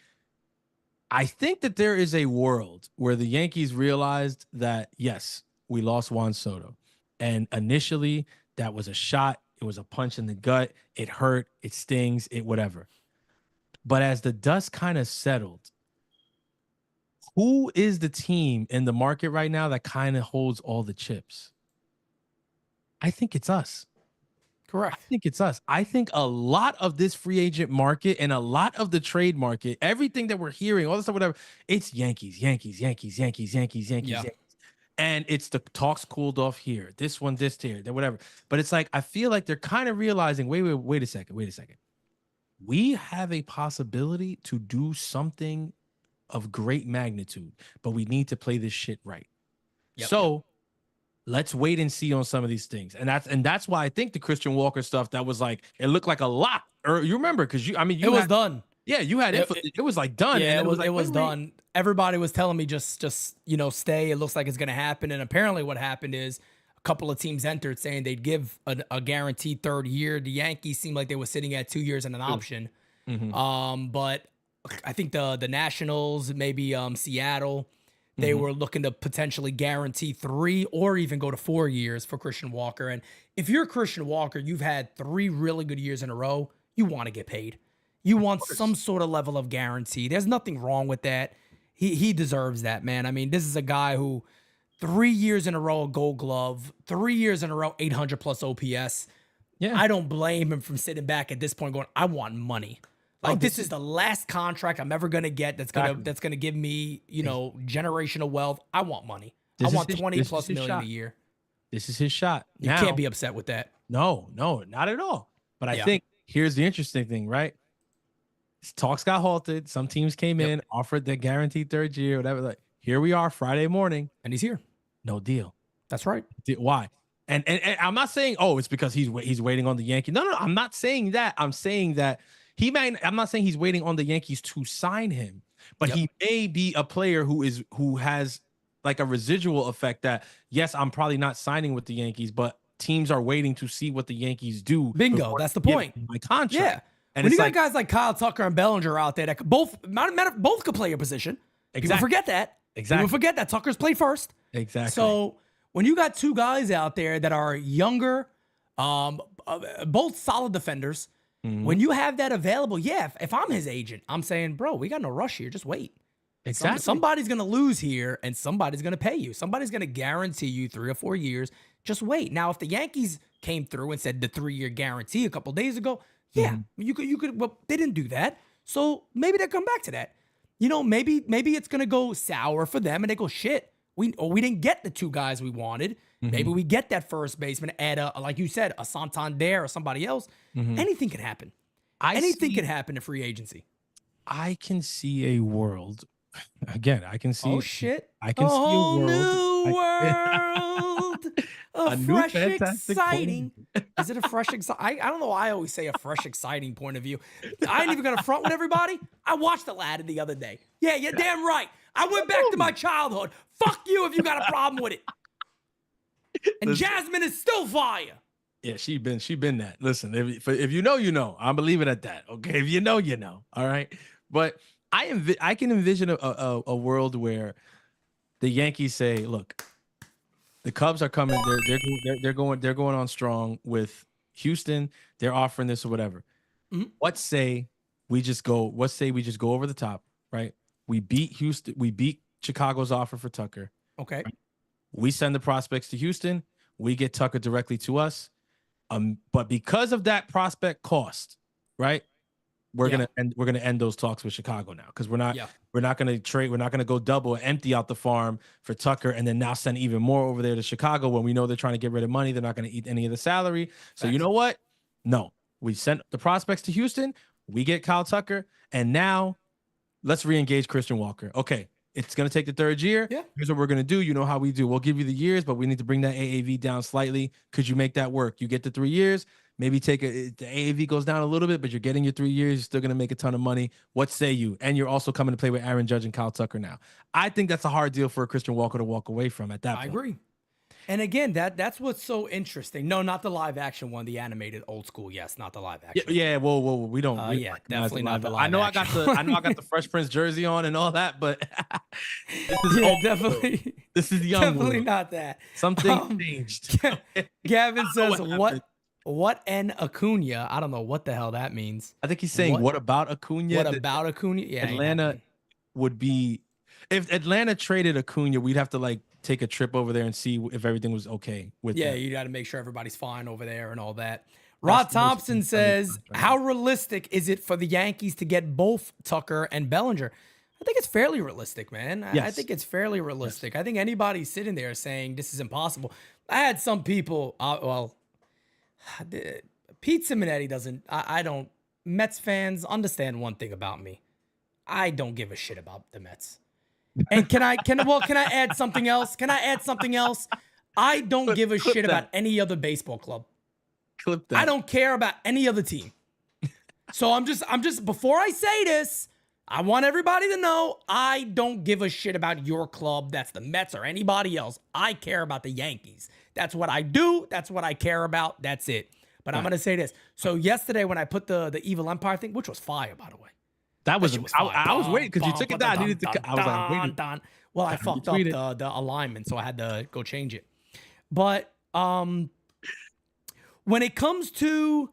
I think that there is a world where the Yankees realized that, yes, we lost Juan Soto. And initially, that was a shot. It was a punch in the gut. It hurt. It stings. It whatever. But as the dust kind of settled, who is the team in the market right now that kind of holds all the chips? I think it's us. Correct. I think it's us. I think a lot of this free agent market and a lot of the trade market, everything that we're hearing, all this stuff, whatever, it's Yankees. Yeah. And it's the talks cooled off here. This one, this here, that whatever. But it's like, I feel like they're kind of realizing, wait a second. We have a possibility to do something of great magnitude, but we need to play this shit right. Yep. So let's wait and see on some of these things. And that's why I think the Christian Walker stuff, that was like, it looked like a lot. Or you remember, because it was done. Yeah, you had it was like done. Yeah, and it was done. Everybody was telling me just stay. It looks like it's gonna happen. And apparently what happened is a couple of teams entered saying they'd give a guaranteed third year. The Yankees seemed like they were sitting at 2 years and an option. Mm-hmm. But I think the Nationals, maybe Seattle, they were looking to potentially guarantee 3 or even go to 4 years for Christian Walker. And if you're Christian Walker, you've had 3 really good years in a row, you want to get paid. You want some sort of level of guarantee. There's nothing wrong with that. He deserves that, man. I mean, this is a guy who 3 years in a row, a Gold Glove, 3 years in a row, 800 plus OPS. Yeah. I don't blame him from sitting back at this point going, I want money. Like, this is the last contract I'm ever gonna get that's gonna give me, generational wealth. I want money. I want 20 plus million a year. This is his shot. You can't be upset with that. No, not at all. But I think here's the interesting thing, right? Talks got halted. Some teams came in, offered their guaranteed third year, whatever. Like, here we are, Friday morning, and he's here. No deal. That's right. Why? And I'm not saying, it's because he's waiting on the Yankees. No, I'm not saying that. I'm saying that I'm not saying he's waiting on the Yankees to sign him, but he may be a player who has like a residual effect that, yes, I'm probably not signing with the Yankees, but teams are waiting to see what the Yankees do. Bingo. That's the point. My contract. Yeah. And when you got guys like Kyle Tucker and Bellinger out there that both could play your position. Exactly. People forget that. Exactly. People forget that Tucker's played first. Exactly. So when you got 2 guys out there that are younger, both solid defenders, when you have that available, if I'm his agent, I'm saying, bro, we got no rush here. Just wait. Exactly. Somebody's going to lose here and somebody's going to pay you. Somebody's going to guarantee you 3 or 4 years. Just wait. Now, if the Yankees came through and said the 3-year guarantee a couple days ago, you could, well, they didn't do that. So maybe they'll come back to that. Maybe it's going to go sour for them and they go, shit, we didn't get the 2 guys we wanted. Maybe we get that first baseman, add like you said, a Santander or somebody else. Anything can happen. Anything can happen in free agency. I can see a world. Again, I can see. Oh shit! I can see a world. New world. A fresh, exciting. Is it a fresh, exciting? I don't know why I always say a fresh, exciting point of view. I ain't even gonna front with everybody. I watched Aladdin the other day. Yeah, you're damn right. I went back to my childhood. Fuck you if you got a problem with it. And Jasmine is still fire. Yeah, she been that. Listen, if you know, you know. I'm gonna leave it at that. Okay, if you know, you know. All right, but I can envision a world where the Yankees say, look, the Cubs are coming. They're going on strong with Houston. They're offering this or whatever. Let's say we just go over the top, right? We beat Houston. We beat Chicago's offer for Tucker. Okay. Right? We send the prospects to Houston. We get Tucker directly to us. But because of that prospect cost, right? We're gonna end those talks with Chicago now, because we're not gonna trade. We're not gonna go double and empty out the farm for Tucker and then now send even more over there to Chicago when we know they're trying to get rid of money. They're not gonna eat any of the salary. So you know what? No, we sent the prospects to Houston. We get Kyle Tucker, and now let's re-engage Christian Walker. Okay, it's gonna take the 3rd year. Yeah. Here's what we're gonna do. You know how we do. We'll give you the years, but we need to bring that AAV down slightly. Could you make that work? You get the 3 years. Maybe the AAV goes down a little bit, but you're getting your 3 years. You're still going to make a ton of money. What say you? And you're also coming to play with Aaron Judge and Kyle Tucker now. I think that's a hard deal for Christian Walker to walk away from at that point. I agree. And again, that's what's so interesting. No, not the live action one, the animated old school. Yes, not the live action. Yeah. Whoa. We don't. We Yeah, recognize definitely not the live I know action. I know I got the Fresh Prince jersey on and all that, but this is Yeah, old definitely. world. This is young Definitely world. not that. Something changed. Gavin says, happened. what en Acuna? I don't know what the hell that means. I think he's saying, what about Acuna? What about Acuna? Yeah, Atlanta would be, if Atlanta traded Acuna, we'd have to like take a trip over there and see if everything was okay with that. You got to make sure everybody's fine over there and all that. Rod Thompson says, how realistic is it for the Yankees to get both Tucker and Bellinger? I think it's fairly realistic, man. I think it's fairly realistic. I think anybody sitting there saying this is impossible. I had some people, Pete Simonetti doesn't, I don't, Mets fans understand one thing about me. I don't give a shit about the Mets. And can I add something else? I don't give a shit about any other baseball club. Clip that. I don't care about any other team. So I'm just before I say this, I want everybody to know I don't give a shit about your club. That's the Mets or anybody else. I care about the Yankees. That's what I do. That's what I care about. That's it. But I'm going to say this. So yesterday when I put the Evil Empire thing, which was fire, by the way. That was, fire. I was waiting because you took it down. I needed to, I was like, wait. Well, I fucked up the alignment, so I had to go change it. But when it comes to,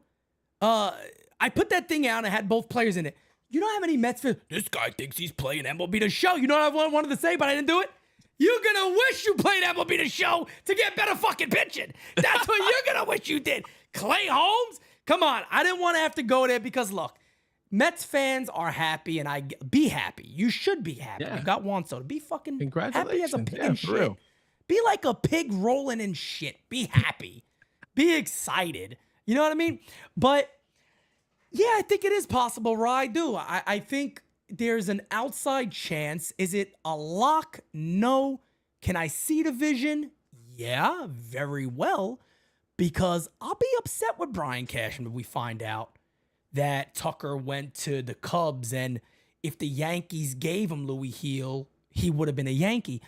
I put that thing out and I had both players in it. You know how many Mets fans, this guy thinks he's playing MLB The Show. You know what I wanted to say, but I didn't do it? You're going to wish you played MLB The Show to get better fucking pitching. That's what you're going to wish you did. Clay Holmes? Come on. I didn't want to have to go there because, look, Mets fans are happy, and be happy. You should be happy. Yeah. You got Juan Soto. Be fucking happy as a pig Yeah, in for shit. real. Be like a pig rolling in shit. Be happy. Be excited. You know what I mean? But, yeah, I think it is possible, Rye. I do. I think there's an outside chance. Is it a lock? No. Can I see the vision? Yeah, very well. Because I'll be upset with Brian Cashman if we find out that Tucker went to the Cubs, and if the Yankees gave him Louis Heel, he would have been a Yankee.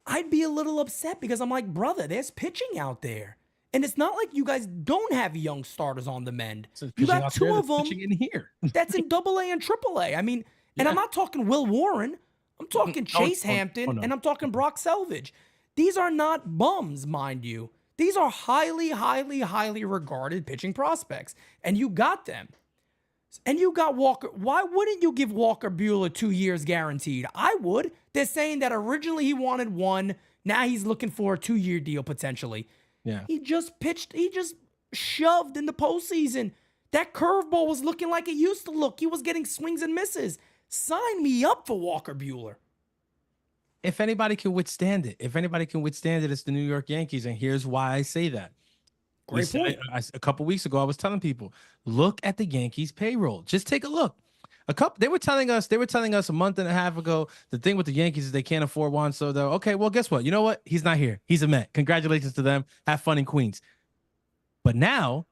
I'd be a little upset because I'm like, brother, there's pitching out there. And it's not like you guys don't have young starters on the mend. You got two of them in here. that's in AA and AAA. I mean, and I'm not talking Will Warren. I'm talking Chase Hampton, and I'm talking Brock Selvage. These are not bums, mind you. These are highly, highly, highly regarded pitching prospects. And you got them. And you got Walker. Why wouldn't you give Walker Buehler 2 years guaranteed? I would. They're saying that originally he wanted one. Now he's looking for a 2-year deal potentially. Yeah. He just pitched. He just shoved in the postseason. That curveball was looking like it used to look. He was getting swings and misses. Sign me up for Walker Buehler. If anybody can withstand it, it's the New York Yankees. And here's why I say that. Great point. A couple weeks ago, I was telling people, look at the Yankees payroll. Just take a look. They were telling us a month and a half ago, the thing with the Yankees is they can't afford Juan Soto. Okay, well, guess what? You know what? He's not here. He's a Met. Congratulations to them. Have fun in Queens. But now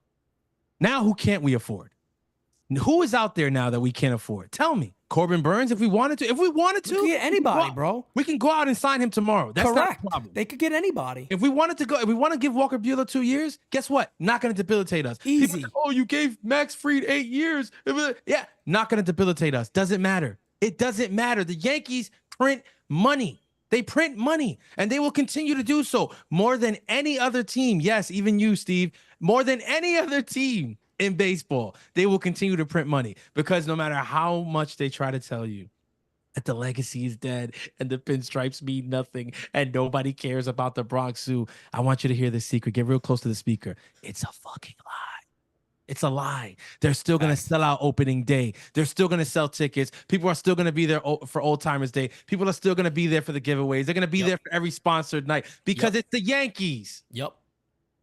who can't we afford? Who is out there now that we can't afford? Tell me. Corbin Burns, if we wanted to. We could get anybody, bro. We can go out and sign him tomorrow. That's correct. Not a problem. They could get anybody. If we want to give Walker Buehler 2 years, guess what? Not going to debilitate us. Easy. People say, you gave Max Fried 8 years. Yeah, not going to debilitate us. Doesn't matter. It doesn't matter. The Yankees print money. They print money, and they will continue to do so more than any other team. Yes, even you, Steve, more than any other team in baseball. They will continue to print money because no matter how much they try to tell you that the legacy is dead and the pinstripes mean nothing and nobody cares about the Bronx Zoo, I want you to hear this secret. Get real close to the speaker. It's a fucking lie. It's a lie. They're still going to sell out opening day. They're still going to sell tickets. People are still going to be there for Old Timers Day. People are still going to be there for the giveaways. They're going to be there for every sponsored night because it's the Yankees. Yep.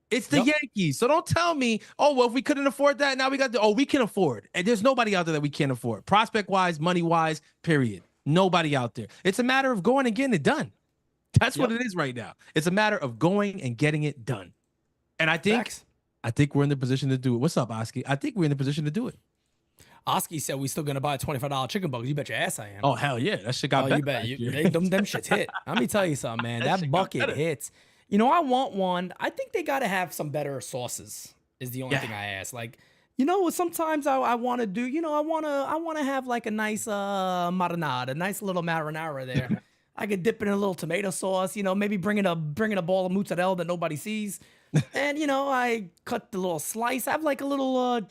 It's the Yankees. So don't tell me, if we couldn't afford that, now we got we can afford. And there's nobody out there that we can't afford. Prospect-wise, money-wise, period. Nobody out there. It's a matter of going and getting it done. That's what it is right now. It's a matter of going and getting it done. And I think we're in the position to do it. What's up, Oski? I think we're in the position to do it. Oski said we still gonna buy a $25 chicken bucket. You bet your ass I am. Oh hell yeah, that shit got better. You bet. Them shits hit. Let me tell you something, man. That bucket hits. I want one. I think they got to have some better sauces is the only thing I ask. Like, sometimes I want to do, I want to have like a nice marinara, a nice little marinara there. I could dip it in a little tomato sauce, maybe bring in a ball of mozzarella that nobody sees. And, I cut the little slice. I have like a little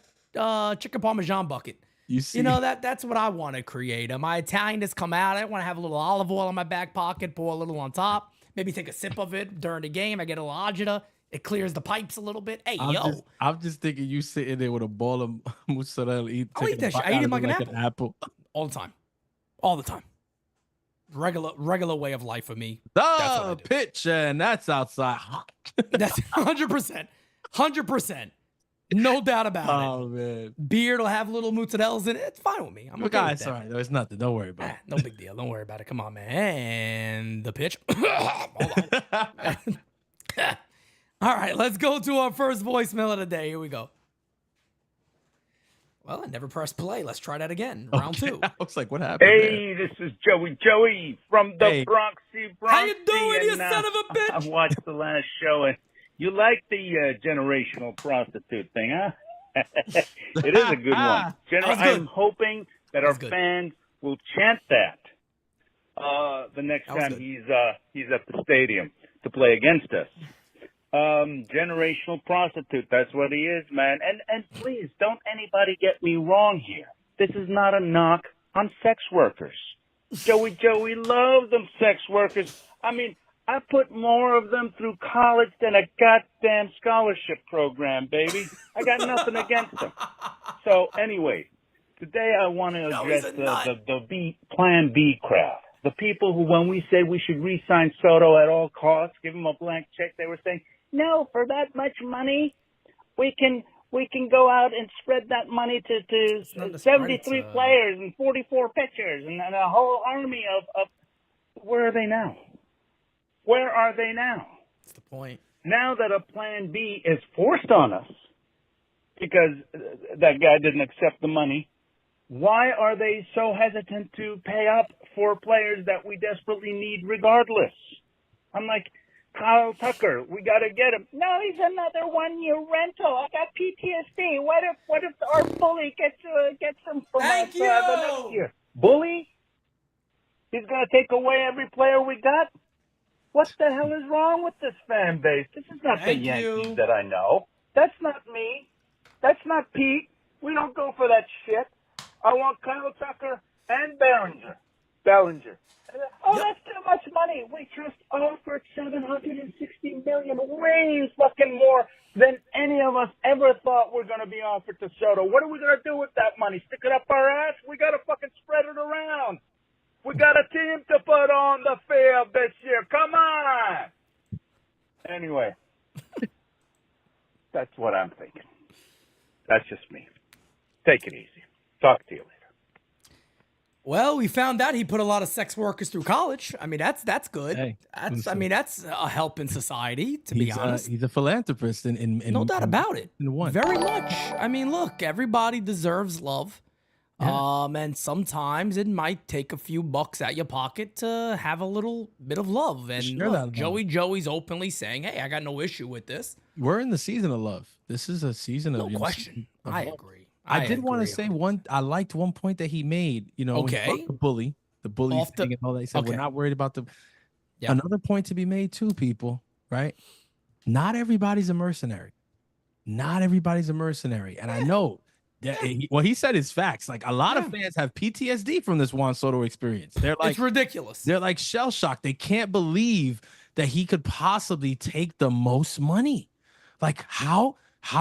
chicken parmesan bucket. You see, that's what I want to create. My Italian has come out. I want to have a little olive oil in my back pocket, pour a little on top, maybe take a sip of it during the game. I get a little agita. It clears the pipes a little bit. Hey, I'm just thinking you sitting there with a ball of mozzarella. I'll eat that shit. I eat it like an apple. All the time. All the time. Regular way of life for me. The pitch, and that's outside. That's 100%. 100%. No doubt about it. Oh, man. Beard will have little mozzarellas in it. It's fine with me. I'm okay with that. All right. There's nothing. Don't worry about it. No big deal. Don't worry about it. Come on, man. And the pitch. Hold on. All right. Let's go to our first voicemail of the day. Here we go. Well, I never pressed play. Let's try that again. Round 2. I was like, what happened? Hey, this is Joey from the Bronx. How you doing, you son of a bitch? I watched the last show, and you like the generational prostitute thing, huh? It is a good one. I'm hoping that our fans will chant that the next time he's at the stadium to play against us. Generational prostitute. That's what he is, man. And please, don't anybody get me wrong here. This is not a knock on sex workers. Joey loves them sex workers. I mean, I put more of them through college than a goddamn scholarship program, baby. I got nothing against them. So anyway, today I want to address the Plan B crowd. The people who, when we say we should re-sign Soto at all costs, give him a blank check, they were saying, no, for that much money, we can go out and spread that money to 73 players and 44 pitchers and a whole army of where are they now? Where are they now? That's the point. Now that a Plan B is forced on us because that guy didn't accept the money, why are they so hesitant to pay up for players that we desperately need regardless? I'm like, Kyle Tucker, we got to get him. No, he's another one-year rental. I got PTSD. What if our bully gets him from us the next year? Bully? He's going to take away every player we got? What the hell is wrong with this fan base? This is not the Yankees that I know. That's not me. That's not Pete. We don't go for that shit. I want Kyle Tucker and Bellinger. Oh, that's too much money. We just offered $760 million, way fucking more than any of us ever thought we're going to be offered to Soto. What are we going to do with that money? Stick it up our ass? We got to fucking spread it around. We got a team to put on the field this year. Come on. Anyway, that's what I'm thinking. That's just me. Take it easy. Talk to you later. Well, we found out he put a lot of sex workers through college. I mean, that's good. Hey, that's a help in society, to be honest. He's a philanthropist in no doubt about it. One. Very much. I mean, look, everybody deserves love. Yeah. And sometimes it might take a few bucks out your pocket to have a little bit of love. And look, Joey's openly saying, hey, I got no issue with this. We're in the season of love. This is a season of no question. I agree. I did want to say I liked one point that he made, okay. The bully thing and all that. He said, we're not worried about another point to be made too, people, right? Not everybody's a mercenary. And I know that what he said is facts. Like a lot of fans have PTSD from this Juan Soto experience. They're like, it's ridiculous. They're like shell shocked. They can't believe that he could possibly take the most money. Like how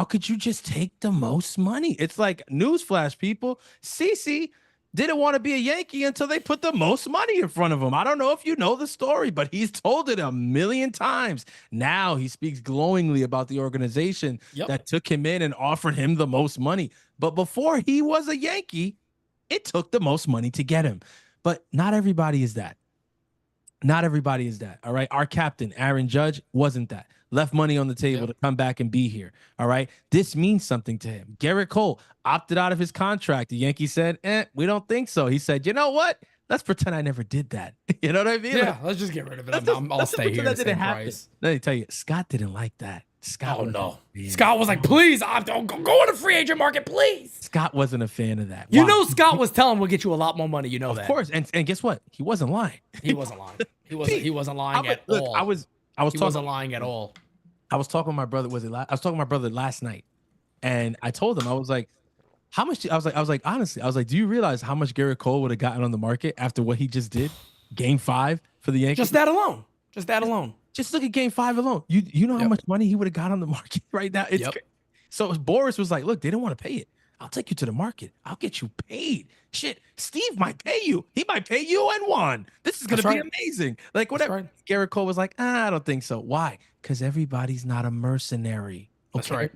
could you just take the most money? It's like, newsflash, people. CeCe didn't want to be a Yankee until they put the most money in front of him. I don't know if you know the story, but he's told it a million times. Now he speaks glowingly about the organization that took him in and offered him the most money. But before he was a Yankee, it took the most money to get him. But not everybody is that. All right. Our captain, Aaron Judge, wasn't that. Left money on the table to come back and be here. All right. This means something to him. Garrett Cole opted out of his contract. The Yankees said, we don't think so. He said, you know what? let's pretend I never did that. You know what I mean? Yeah, let's just get rid of it. I'll stay here. That The didn't same happen. price. Let me tell you, Scott didn't like that. Scott. Oh wasn't no, a fan. Scott was like, please, don't go on the free agent market, please. Scott wasn't a fan of that. You Why? know, Scott was telling we'll get you a lot more money. You know that. Of course, and guess what? He wasn't lying. He wasn't lying. He wasn't lying at look, all. I was He talking. wasn't lying at all. I was talking with my brother. I was talking to my brother last night, and I told him, I was like, how much? I was like, honestly, I was like, do you realize how much Garrett Cole would have gotten on the market after what he just did? Game 5 for the Yankees. Just that alone. Just look at Game 5 alone. You know how much money he would have got on the market right now. So Boris was like, look, they didn't want to pay it. I'll take you to the market. I'll get you paid. Shit, Steve might pay you. He might pay you and Juan. This is gonna be amazing. Like whatever. Right. Garrett Cole was like, I don't think so. Why? Because everybody's not a mercenary. Okay? That's right.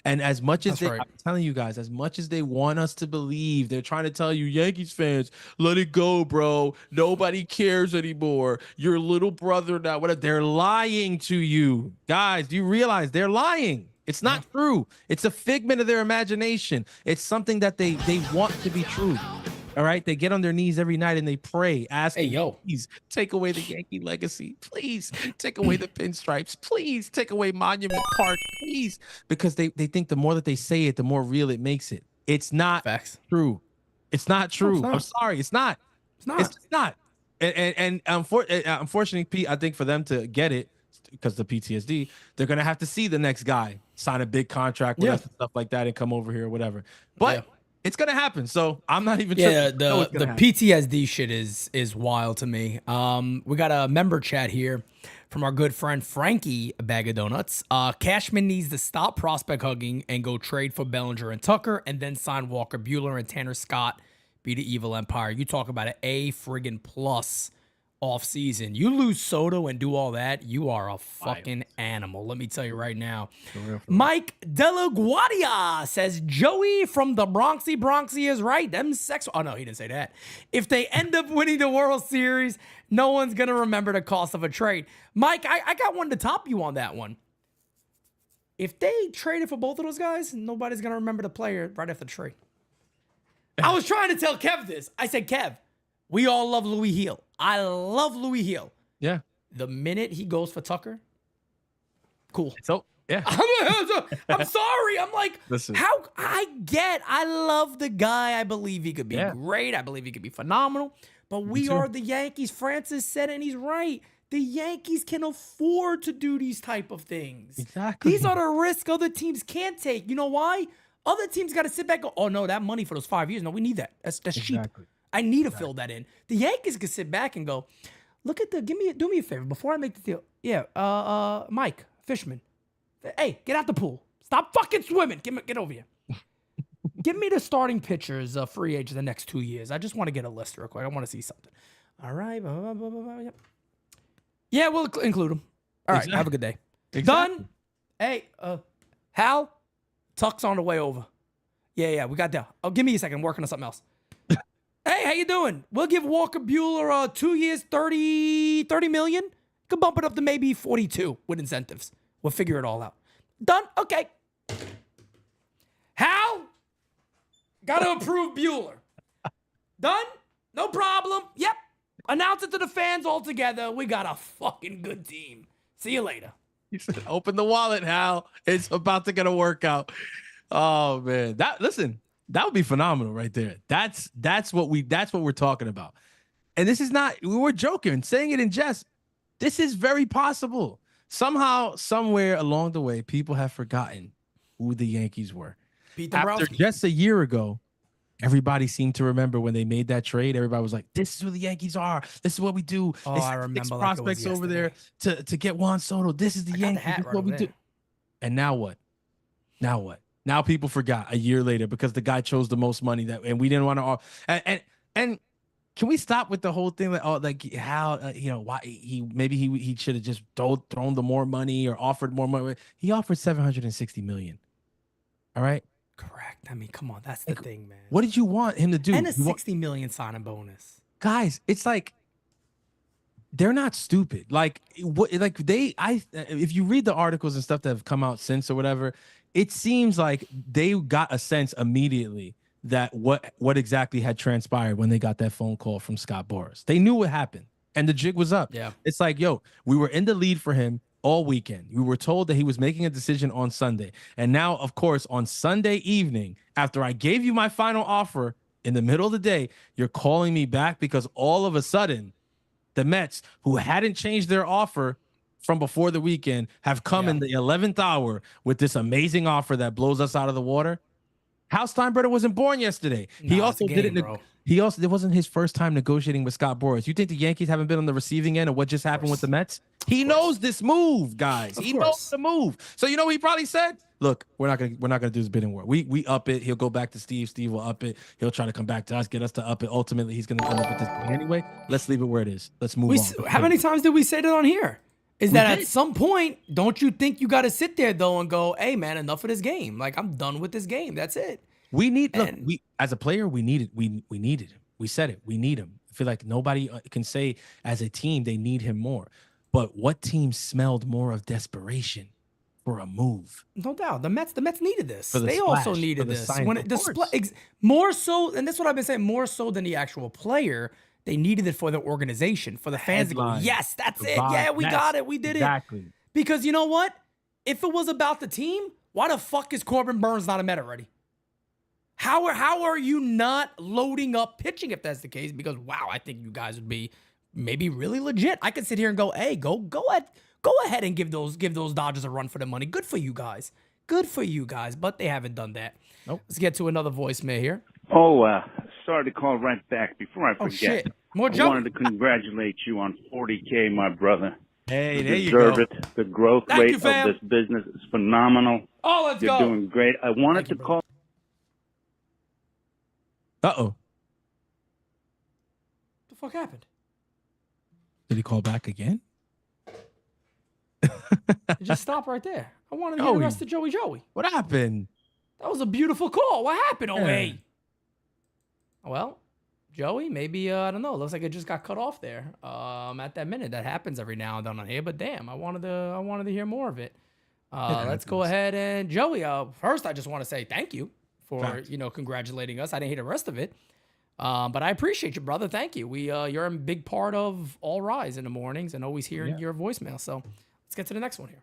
And as much as I'm telling you guys, as much as they want us to believe, they're trying to tell you, Yankees fans, let it go, bro. Nobody cares anymore. Your little brother now, whatever. They're lying to you. Guys, do you realize they're lying? It's not true. It's a figment of their imagination. It's something that they want to be true. All right, they get on their knees every night and they pray, asking, please take away the Yankee legacy. Please take away the pinstripes. Please take away Monument Park. Please, because they think the more that they say it, the more real it makes it. It's not true. It's not true. I'm sorry. It's not. It's just not. And unfortunately, Pete, I think for them to get it, because the PTSD, they're gonna have to see the next guy sign a big contract with us and stuff like that and come over here or whatever. But it's gonna happen. So I'm not even sure. Yeah, the PTSD shit is wild to me. We got a member chat here from our good friend Frankie, a bag of donuts. Cashman needs to stop prospect hugging and go trade for Bellinger and Tucker, and then sign Walker Buehler and Tanner Scott. Be the evil empire. You talk about an A friggin' plus offseason. You lose Soto and do all that, you are a fucking animal. Let me tell you right now. For real. Mike Delaguardia says Joey from the Bronxy is right. Them sex. Oh no, he didn't say that. If they end up winning the World Series, no one's gonna remember the cost of a trade. Mike, I got one to top you on that one. If they traded for both of those guys, nobody's gonna remember the player right after the trade. I was trying to tell Kev this. I said, Kev, we all love Louis Hill. I love Louis Hill. Yeah. The minute he goes for Tucker, cool. So, yeah. I'm sorry. I'm like, listen. I love the guy. I believe he could be great. I believe he could be phenomenal. But we are the Yankees. Francis said it, and he's right. The Yankees can afford to do these type of things. Exactly. These are the risks other teams can't take. You know why? Other teams got to sit back and go, oh, no, that money for those 5 years. No, we need that. That's cheap. I need to fill that in. The Yankees can sit back and go, look at do me a favor before I make the deal. Yeah, Mike Fishman. Hey, get out the pool. Stop fucking swimming. Get over here. Give me the starting pitchers, free agents the next 2 years. I just want to get a list real quick. I want to see something. All right. Yeah, we'll include them. All right. Have a good day. Done. Hey, Hal, Tuck's on the way over. Yeah, we got that. Oh, give me a second. I'm working on something else. Hey, how you doing? We'll give Walker Buehler 2 years, $30 million. Could bump it up to maybe 42 with incentives. We'll figure it all out. Done? Okay. Hal? Got to approve Buehler. Done? No problem. Yep. Announce it to the fans all together. We got a fucking good team. See you later. He said, open the wallet, Hal. It's about to get a workout. Oh, man. That would be phenomenal right there. That's what we're talking about. And this is not, we were joking, saying it in jest. This is very possible. Somehow, somewhere along the way, people have forgotten who the Yankees were. After just a year ago, everybody seemed to remember when they made that trade. Everybody was like, this is who the Yankees are. This is what we do. Oh, I remember. Six prospects over there to get Juan Soto. This is the Yankees. This is what we do. And now what? Now people forgot a year later because the guy chose the most money and we didn't want to. And can we stop with the whole thing like how why he should have just thrown the more money or offered more money? He offered $760 million. All right. Correct. I mean, come on, that's the thing, man. What did you want him to do? And a $60 million signing bonus. Guys, it's like they're not stupid. Like if you read the articles and stuff that have come out since or whatever, it seems like they got a sense immediately that what exactly had transpired when they got that phone call from Scott Boras. They knew what happened, and the jig was up. Yeah. It's like, yo, we were in the lead for him all weekend. We were told that he was making a decision on Sunday. And now, of course, on Sunday evening, after I gave you my final offer in the middle of the day, you're calling me back because all of a sudden the Mets, who hadn't changed their offer from before the weekend, have come in the 11th hour with this amazing offer that blows us out of the water. Hal Steinbrenner wasn't born yesterday. He also didn't. He also, it wasn't his first time negotiating with Scott Boras. You think the Yankees haven't been on the receiving end of what just happened with the Mets? He knows this move, guys. He knows the move. So you know what he probably said? Look, we're not gonna do this bidding war. We up it. He'll go back to Steve. Steve will up it. He'll try to come back to us, get us to up it. Ultimately, he's gonna end up with this anyway. Let's leave it where it is. Let's move on. How many times did we say that on here? Is that at some point, don't you think you got to sit there though and go, "Hey man, enough of this game. Like I'm done with this game. That's it." We need we as a player, we needed him. We said it. We need him. I feel like nobody can say as a team they need him more. But what team smelled more of desperation for a move? No doubt. The Mets needed this. They also needed this. When it more so, and that's what I've been saying, more so than the actual player, they needed it for the organization, for the fans to go, yes, that's it. Yeah, we got it. We did it. Because you know what? If it was about the team, why the fuck is Corbin Burns not a Met already? How are you not loading up pitching if that's the case? Because wow, I think you guys would be maybe really legit. I could sit here and go, hey, go ahead and give those Dodgers a run for the money. Good for you guys. Good for you guys. But they haven't done that. Nope. Let's get to another voicemail here. Oh, sorry to call right back. Before I forget, shit. I wanted to congratulate you on 40K, my brother. Hey, there you go. deserve it. The growth rate of this business is phenomenal. Oh, let's You're go. doing great. I wanted to call. Uh-oh. What the fuck happened? Did he call back again? Just stop right there. I wanted to hear the rest of Joey. What happened? That was a beautiful call. What happened? Oh, hey. Well, Joey, maybe, I don't know. Looks like it just got cut off there at that minute. That happens every now and then on here. But damn, I wanted to hear more of it. Let's go ahead and Joey, first I just want to say thank you for, congratulating us. I didn't hear the rest of it. But I appreciate you, brother. Thank you. You're a big part of All Rise in the mornings and always hearing your voicemail. So let's get to the next one here.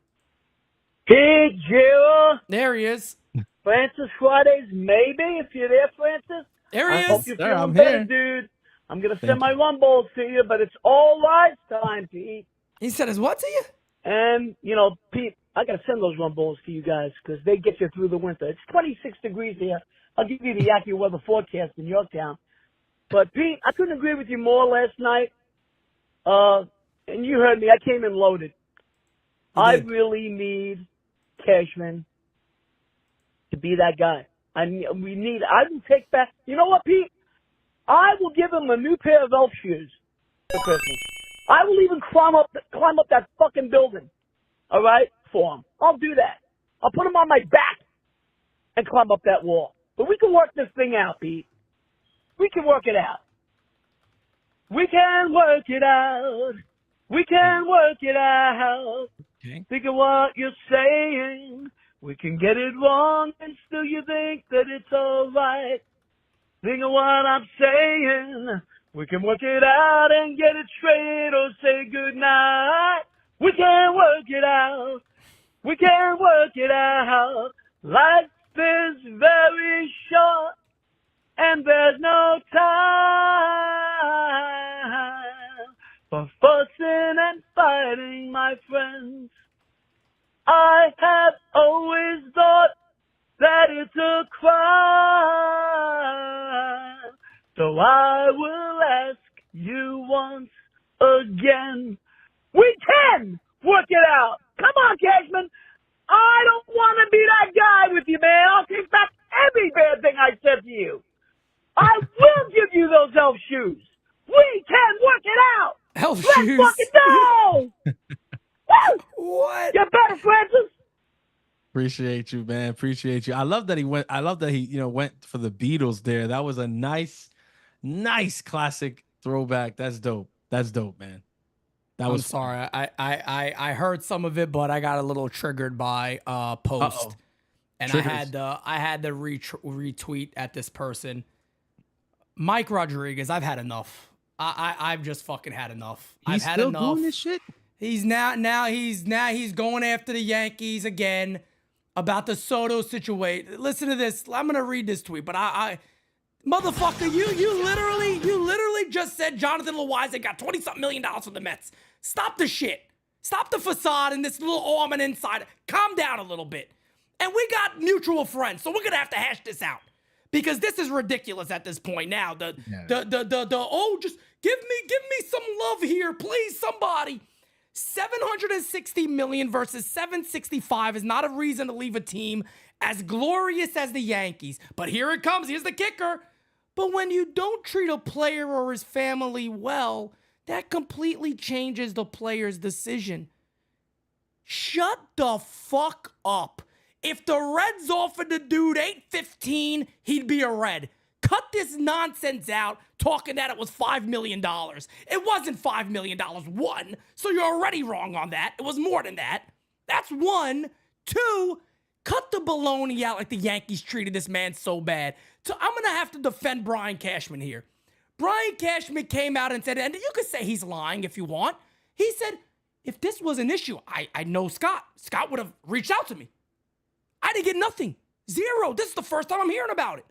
Hey, Joe. There he is. Francis Fridays, maybe, if you're there, Francis. There he is. I hope you're feeling better, dude. I'm going to send my rum balls to you, but it's All Rise time, Pete. He said his what to you? And, Pete, I got to send those rum balls to you guys because they get you through the winter. It's 26 degrees here. I'll give you the AccuWeather forecast in Yorktown. But, Pete, I couldn't agree with you more last night. And you heard me. I came in loaded. I really need Cashman to be that guy. I will take back. You know what, Pete? I will give him a new pair of elf shoes for Christmas. I will even climb up that fucking building. All right, for him. I'll do that. I'll put him on my back and climb up that wall. But we can work this thing out, Pete. We can work it out. We can work it out. We can work it out. Okay. Think of what you're saying. We can get it wrong and still you think that it's all right. Think of what I'm saying. We can work it out and get it straight or say goodnight. We can work it out. We can work it out. Life is very short and there's no time for fussing and fighting, my friends. I have always thought that it's a crime. So I will ask you once again. We can work it out. Come on, Cashman. I don't want to be that guy with you, man. I'll take back every bad thing I said to you. I will give you those elf shoes. We can work it out. Elf Let's shoes. fucking go. What? Get better, Francis. Appreciate you, man. Appreciate you. I love that he went went for the Beatles there. That was a nice classic throwback. That's dope. That's dope, man. I'm sorry. I heard some of it, but I got a little triggered by Post. And Triggers. I had to retweet at this person. Mike Rodriguez, I've had enough. I've just fucking had enough. He's I've had still enough. doing this shit? He's he's going after the Yankees again about the Soto situation. Listen to this. I'm gonna read this tweet, but I motherfucker, you literally just said Jonathan Loaiza got $20-something million from the Mets. Stop the shit. Stop the facade and this little arm and inside. Calm down a little bit. And we got mutual friends, so we're gonna have to hash this out. Because this is ridiculous at this point now. Just give me some love here, please, somebody. $760 million versus $765 is not a reason to leave a team as glorious as the Yankees. But here it comes. Here's the kicker. But when you don't treat a player or his family well, that completely changes the player's decision. Shut the fuck up. If the Reds offered the dude $815, he'd be a Red. Cut this nonsense out talking that it was $5 million. It wasn't $5 million, one, so you're already wrong on that. It was more than that. That's one. Two, cut the baloney out like the Yankees treated this man so bad. So I'm going to have to defend Brian Cashman here. Brian Cashman came out and said, and you could say he's lying if you want. He said, if this was an issue, I know Scott. Scott would have reached out to me. I didn't get nothing. Zero. This is the first time I'm hearing about it.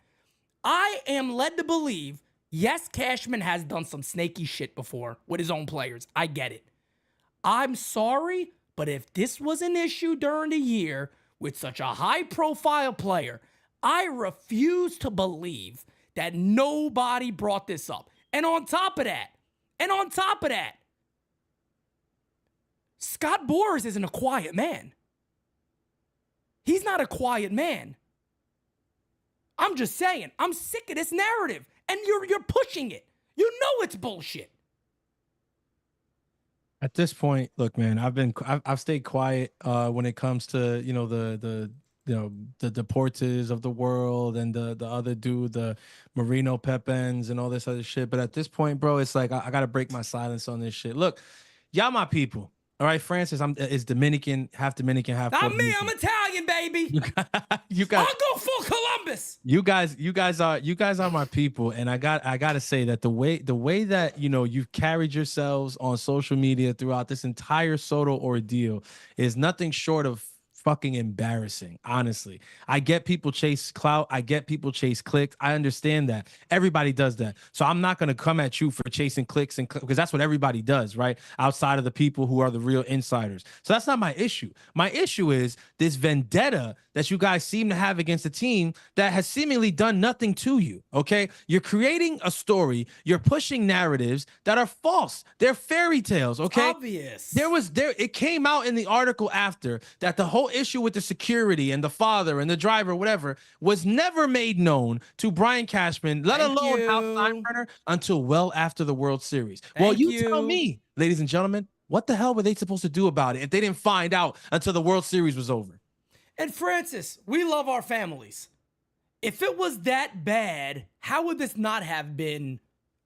I am led to believe, yes, Cashman has done some snaky shit before with his own players. I get it. I'm sorry, but if this was an issue during the year with such a high-profile player, I refuse to believe that nobody brought this up. And on top of that, Scott Boras isn't a quiet man. He's not a quiet man. I'm just saying, I'm sick of this narrative, and you're pushing it. You know it's bullshit. At this point, look, man, I've stayed quiet when it comes to the Deportes of the world and the other dude, the Marino Pepens and all this other shit. But at this point, bro, it's like I gotta break my silence on this shit. Look, y'all my people. All right, Francis, is Dominican, half Dominican, half Puerto Not me, Rican. I'm Italian, baby. You guys, I'll go full Columbus. You guys are my people, and I gotta say that the way that you've carried yourselves on social media throughout this entire Soto ordeal is nothing short of fucking embarrassing. Honestly, I get people chase clout, I get people chase clicks, I understand that everybody does that, so I'm not gonna come at you for chasing clicks because that's what everybody does, right? Outside of the people who are the real insiders. So that's not my issue. My issue is this vendetta that you guys seem to have against a team that has seemingly done nothing to you. Okay, you're creating a story, you're pushing narratives that are false, they're fairy tales. Okay, Obvious. It came out in the article after that the whole issue with the security and the father and the driver, whatever, was never made known to Brian Cashman, let alone Hal Steinbrenner, until well after the World Series. Well, you tell me, ladies and gentlemen, what the hell were they supposed to do about it if they didn't find out until the World Series was over? And Francis, we love our families. If it was that bad, how would this not have been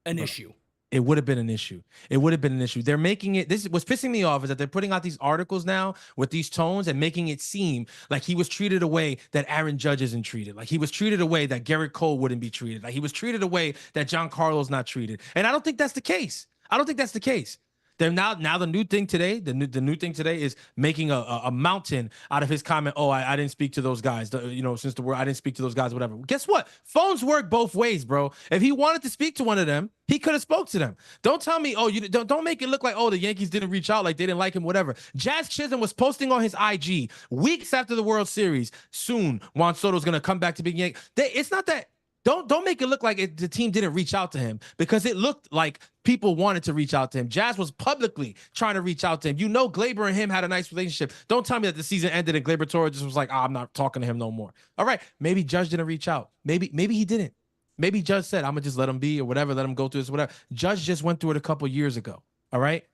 an issue? It would have been an issue. It would have been an issue. They're making it, this was pissing me off, is that they're putting out these articles now with these tones and making it seem like he was treated a way that Aaron Judge isn't treated. Like he was treated a way that Garrett Cole wouldn't be treated. Like he was treated a way that Giancarlo's not treated. And I don't think that's the case. I don't think that's the case. They're now the new thing today. The new thing today is making a mountain out of his comment. Oh, I didn't speak to those guys. Since the word I didn't speak to those guys. Whatever. Guess what? Phones work both ways, bro. If he wanted to speak to one of them, he could have spoke to them. Don't tell me. Oh, you don't make it look like the Yankees didn't reach out, like they didn't like him. Whatever. Jazz Chisholm was posting on his IG weeks after the World Series. Soon, Juan Soto's gonna come back to being Yankee. It's not that. Don't make it look like the team didn't reach out to him, because it looked like people wanted to reach out to him. Jazz was publicly trying to reach out to him. Gleyber and him had a nice relationship. Don't tell me that the season ended and Gleyber Torres just was like, I'm not talking to him no more. All right, maybe Judge didn't reach out. Maybe he didn't. Maybe Judge said, I'm gonna just let him be or whatever, let him go through this, whatever. Judge just went through it a couple years ago. All right.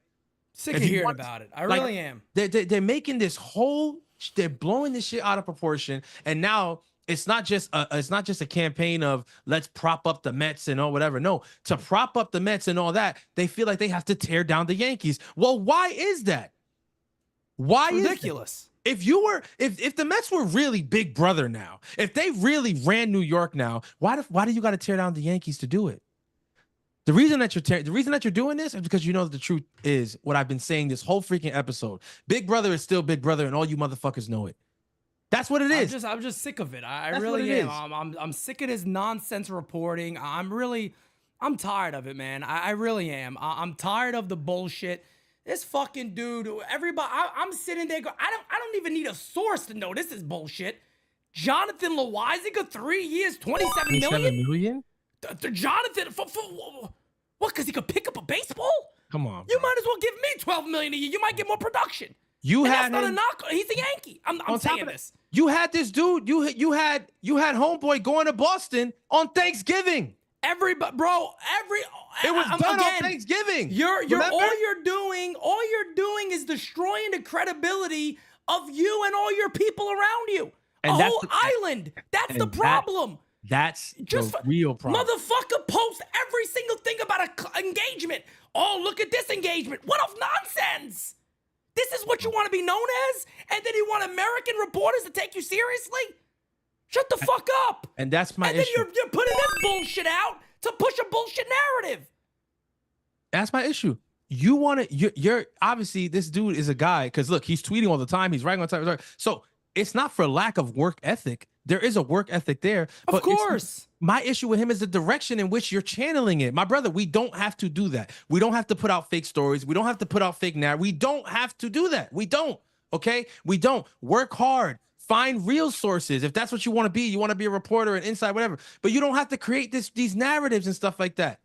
Sick of hearing about it. I really am. They're making this whole. They're blowing this shit out of proportion, and now. It's not just a campaign of let's prop up the Mets and all whatever. No, to prop up the Mets and all that, they feel like they have to tear down the Yankees. Well, why is that? Why it's ridiculous? If the Mets were really Big Brother now, if they really ran New York now, why do you got to tear down the Yankees to do it? The reason that you're doing this is because you know that the truth is what I've been saying this whole freaking episode. Big Brother is still Big Brother, and all you motherfuckers know it. That's what it is. I'm just sick of it. I really am. I'm sick of his nonsense reporting. I'm tired of it, man. I really am. I'm tired of the bullshit. This fucking dude, everybody, I'm sitting there going, I don't even need a source to know this is bullshit. Jonathan Loizaga, 3 years, $27 million? Jonathan, for what? Because he could pick up a baseball? Come on, you might as well give me $12 million a year. You might get more production. That's not a knock. He's a Yankee. I'm saying this. You had this dude. You had homeboy going to Boston on Thanksgiving. Everybody, bro. It was done on Thanksgiving. All you're doing is destroying the credibility of you and all your people around you. And a whole island. That's the problem. That's the real problem. Motherfucker posts every single thing about an engagement. Oh, look at this engagement. What of nonsense? This is what you want to be known as? And then you want American reporters to take you seriously? Shut the fuck up. And that's my issue. And then you're putting this bullshit out to push a bullshit narrative. That's my issue. You're obviously, this dude is a guy, because look, he's tweeting all the time. He's writing on time. So it's not for lack of work ethic. There is a work ethic there. Of course. My issue with him is the direction in which you're channeling it. My brother, we don't have to do that. We don't have to put out fake stories. We don't have to put out fake narrative. We don't have to do that. We don't. Okay? We don't. Work hard. Find real sources. If that's what you want to be a reporter, an inside, whatever. But you don't have to create these narratives and stuff like that.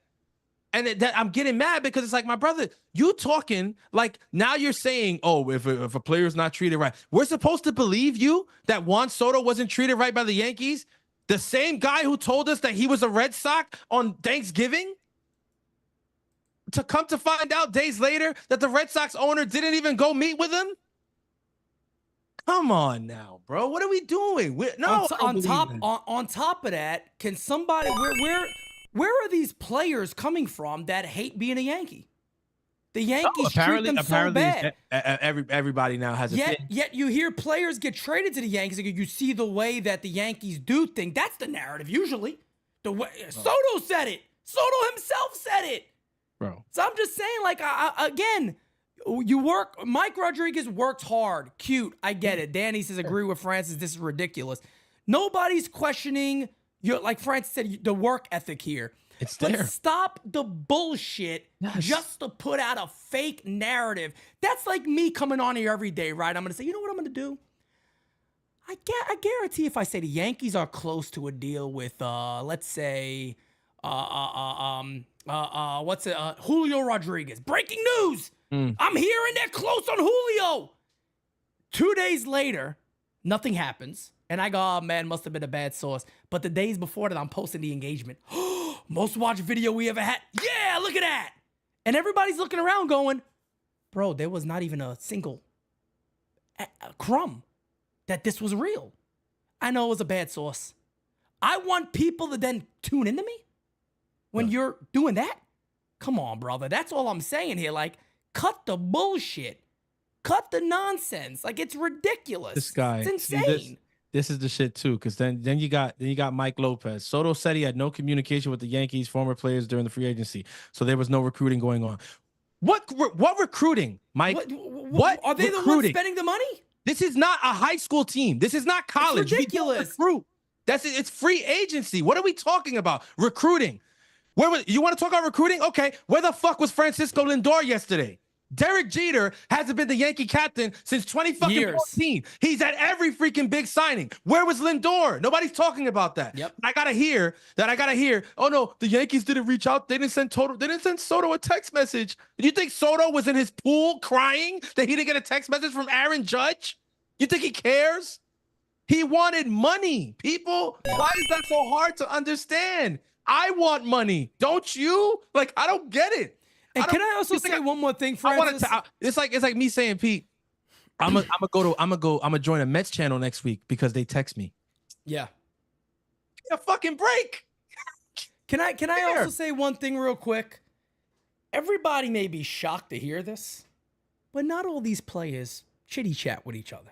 And I'm getting mad because it's like, my brother, you talking like now you're saying, oh, if a player's not treated right, we're supposed to believe you that Juan Soto wasn't treated right by the Yankees? The same guy who told us that he was a Red Sox on Thanksgiving? To come to find out days later that the Red Sox owner didn't even go meet with him? Come on now, bro. What are we doing? On top of that, can somebody where are these players coming from that hate being a Yankee? The Yankees treat them so bad. Everybody now has a thing. Yet you hear players get traded to the Yankees. You see the way that the Yankees do things. That's the narrative usually. The way Soto said it. Soto himself said it. Bro. So I'm just saying, like, again, you work. Mike Rodriguez works hard. Cute. I get it. Danny says, agree with Francis. This is ridiculous. Nobody's questioning like Francis said, the work ethic here. It's there. But stop the bullshit just to put out a fake narrative. That's like me coming on here every day, right? I'm going to say, you know what I'm going to do? I guarantee if I say the Yankees are close to a deal with, let's say, Julio Rodriguez. Breaking news. I'm hearing they're close on Julio. 2 days later, nothing happens. And I go, oh, man, must have been a bad source. But the days before that, I'm posting the engagement. Most watched video we ever had. Yeah, look at that. And everybody's looking around going, bro, there was not even a single crumb that this was real. I know it was a bad source. I want people to then tune into me when you're doing that. Come on, brother. That's all I'm saying here. Like, cut the bullshit. Cut the nonsense. Like, it's ridiculous. This guy. It's insane. This is the shit too, because then you got Mike Lopez. Soto said he had no communication with the Yankees former players during the free agency, so there was no recruiting going on. What recruiting, Mike? What are they recruiting? The ones spending the money? This is not a high school team. This is not college. It's ridiculous. Recruit. It's free agency. What are we talking about? Recruiting. You want to talk about recruiting? Okay. Where the fuck was Francisco Lindor yesterday? Derek Jeter hasn't been the Yankee captain since 2014. He's at every freaking big signing. Where was Lindor? Nobody's talking about that. Yep. I gotta hear. Oh no, the Yankees didn't reach out. They didn't send Soto a text message. Do you think Soto was in his pool crying that he didn't get a text message from Aaron Judge? You think he cares? He wanted money, people. Why is that so hard to understand? I want money. Don't you? Like, I don't get it. And can I also say one more thing, Francis? It's like me saying, Pete, I'm gonna join a Mets channel next week because they text me. Yeah. A fucking break. Can I also say one thing real quick? Everybody may be shocked to hear this, but not all these players chitty chat with each other.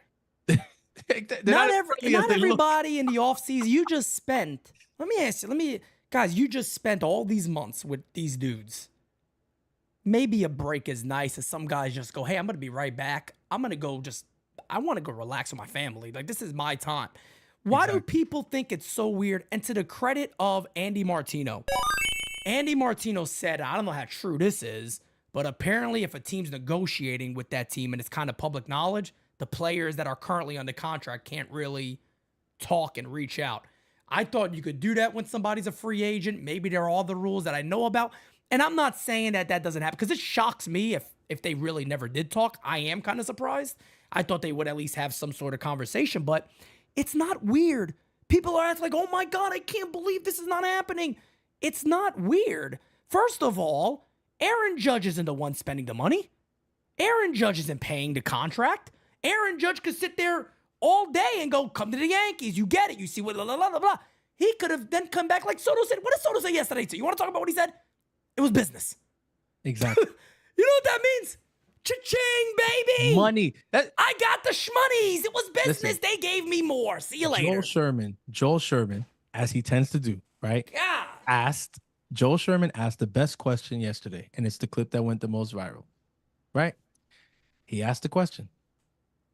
Not everybody in the offseason. You just spent. Let me ask you. Guys, you just spent all these months with these dudes. Maybe a break is nice, as some guys just go, hey, I'm gonna be right back. I want to go relax with my family. Like, this is my time. Why do people think it's so weird? And to the credit of Andy Martino said, I don't know how true this is, but apparently if a team's negotiating with that team and it's kind of public knowledge, the players that are currently under contract can't really talk and reach out. I thought you could do that when somebody's a free agent. Maybe there are all the rules that I know about. And I'm not saying that doesn't happen, because it shocks me if they really never did talk. I am kind of surprised. I thought they would at least have some sort of conversation, but it's not weird. People are acting like, oh my God, I can't believe this is not happening. It's not weird. First of all, Aaron Judge isn't the one spending the money. Aaron Judge isn't paying the contract. Aaron Judge could sit there all day and go, come to the Yankees. You get it. You see what, blah, blah, blah, blah. He could have then come back like Soto said. What did Soto say yesterday too? You want to talk about what he said? It was business. Exactly. You know what that means? Cha-ching, baby. Money. I got the shmoneys. It was business. Listen, they gave me more. See you later. Joel Sherman, as he tends to do, right? Yeah. Joel Sherman asked the best question yesterday, and it's the clip that went the most viral, right? He asked the question.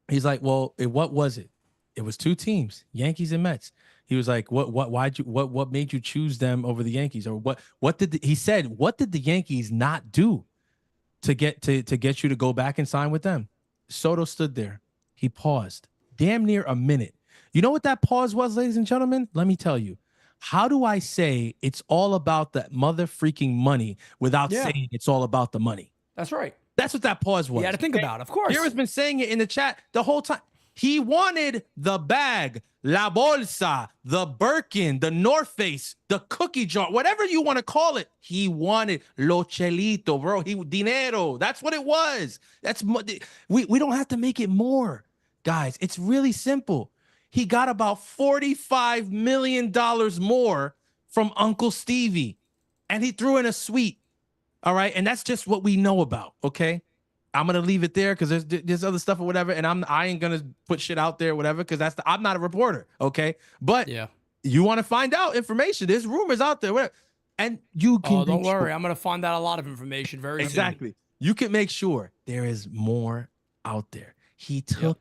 He's like, well, what was it? It was two teams, Yankees and Mets. He was like, what made you choose them over the Yankees? Or what did the Yankees not do to get you to go back and sign with them? Soto stood there. He paused damn near a minute. You know what that pause was, ladies and gentlemen? Let me tell you. How do I say it's all about that mother freaking money without saying it's all about the money? That's right. That's what that pause was. You had to think about it, of course. Jared's been saying it in the chat the whole time. He wanted the bag, la bolsa, the Birkin, the North Face, the cookie jar, whatever you want to call it. He wanted lo chelito, bro. Dinero. That's what it was. We don't have to make it more, guys. It's really simple. He got about $45 million more from Uncle Stevie, and he threw in a suite. All right, and that's just what we know about. Okay. I'm gonna leave it there because there's other stuff or whatever, and I ain't gonna put shit out there or whatever because I'm not a reporter, okay? But you want to find out information. There's rumors out there, whatever, and you can. Oh, don't worry, I'm gonna find out a lot of information very soon. You can make sure there is more out there. He took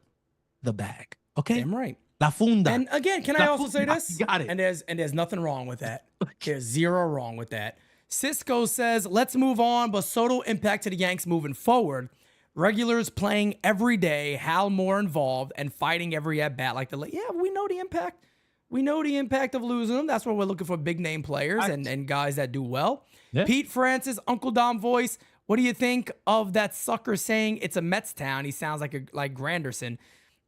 the bag, okay? Damn right. La funda. And again, can I also say this? You got it. And there's nothing wrong with that. There's zero wrong with that. Cisco says, let's move on, but Soto impact to the Yanks moving forward. Regulars playing every day, Hal more involved, and fighting every at-bat like we know the impact. We know the impact of losing them. That's why we're looking for big-name players and guys that do well. Yeah. Pete Francis, Uncle Dom voice, what do you think of that sucker saying it's a Mets town? He sounds like Granderson.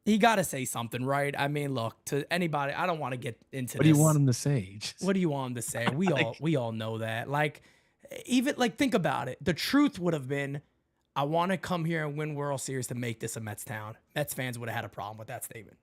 He got to say something, right? I mean, look, to anybody, I don't want to get into What do you want him to say? What do you want him to say? We all know that. Think about it. The truth would have been, I want to come here and win World Series to make this a Mets town. Mets fans would have had a problem with that statement.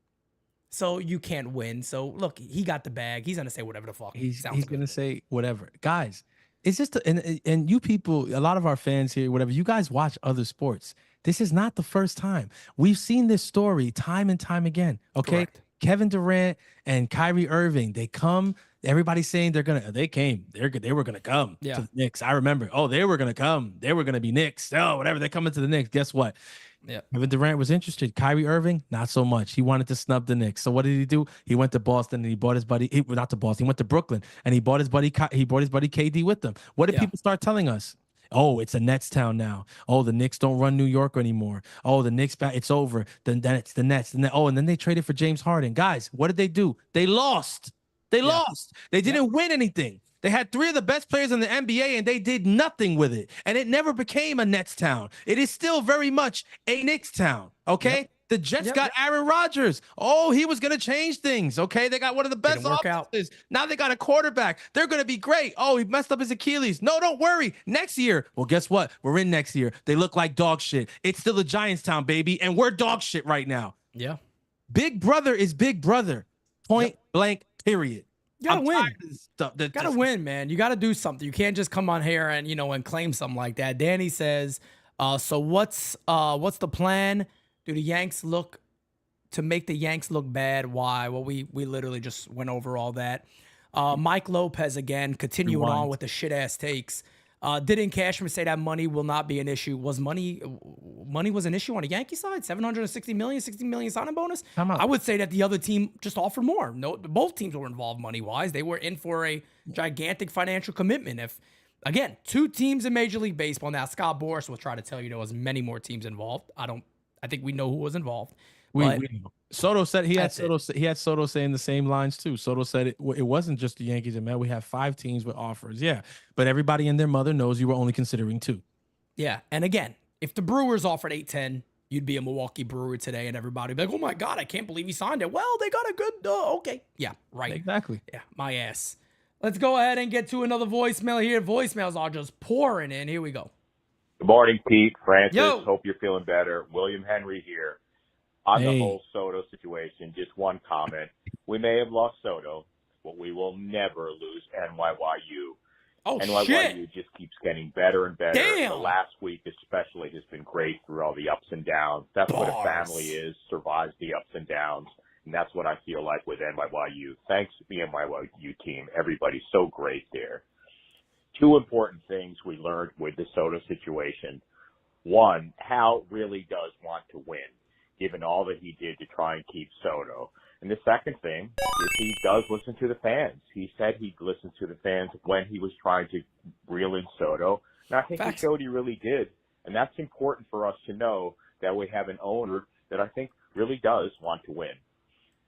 So you can't win. So look, he got the bag. He's going to say whatever the fuck. He's going to say whatever. Guys, it's just, and you people, a lot of our fans here, whatever, you guys watch other sports. This is not the first time. We've seen this story time and time again. Okay. Correct. Kevin Durant and Kyrie Irving, they come. Everybody's saying they were gonna come to the Knicks. I remember. Oh, they were gonna come. They were gonna be Knicks. Oh, whatever. They're coming to the Knicks. Guess what? Yeah. Kevin Durant was interested. Kyrie Irving, not so much. He wanted to snub the Knicks. So what did he do? He went to Boston and he bought his buddy. Not to Boston. He went to Brooklyn and he bought his buddy. He brought his buddy KD with them. What did people start telling us? Oh, it's a Nets town now. Oh, the Knicks don't run New York anymore. Oh, the Knicks it's over. Then it's the Nets. And then they traded for James Harden. Guys, what did they do? They lost. They lost. They didn't win anything. They had three of the best players in the NBA, and they did nothing with it. And it never became a Nets town. It is still very much a Knicks town, okay? Yep. The Jets got Aaron Rodgers. Oh, he was going to change things, okay? They got one of the best offenses. Now they got a quarterback. They're going to be great. Oh, he messed up his Achilles. No, don't worry. Next year. Well, guess what? We're in next year. They look like dog shit. It's still a Giants town, baby, and we're dog shit right now. Yeah. Big brother is big brother. Point blank, period. You gotta win. Gotta win, man. You gotta do something. You can't just come on here and and claim something like that. Danny says, so what's the plan? Do the Yanks look to make the Yanks look bad. Why? Well, we literally just went over all that. Mike Lopez again, continuing on with the shit ass takes. Didn't Cashman say that money will not be an issue? Was money was an issue on the Yankee side? $760 million, $60 million signing bonus? I would say that the other team just offered more. No, both teams were involved money-wise. They were in for a gigantic financial commitment. If, again, 2 teams in Major League Baseball. Now, Scott Boras will try to tell you there was many more teams involved. I think we know who was involved. We know. Soto said he had Soto saying the same lines too. Soto said it wasn't just the Yankees and Mets. We have 5 teams with offers. Yeah, but everybody and their mother knows you were only considering 2. Yeah, and again, if the Brewers offered 810, you'd be a Milwaukee Brewer today, and everybody would be like, "Oh my God, I can't believe he signed it." Well, they got a good. Okay, yeah, right, exactly. Yeah, my ass. Let's go ahead and get to another voicemail here. Voicemails are just pouring in. Here we go. Good morning, Pete, Francis. Yo. Hope you're feeling better. William Henry here. On the whole Soto situation, just one comment. We may have lost Soto, but we will never lose NYYU. Oh, NYYU shit. just keeps getting better and better. Damn. The last week especially has been great through all the ups and downs. That's what a family is, survives the ups and downs. And that's what I feel like with NYYU. Thanks to the NYYU team. Everybody's so great there. 2 important things we learned with the Soto situation. One, Hal really does want to win, given all that he did to try and keep Soto. And the second thing is he does listen to the fans. He said he listened to the fans when he was trying to reel in Soto. And I think he showed he really did. And that's important for us to know, that we have an owner that I think really does want to win.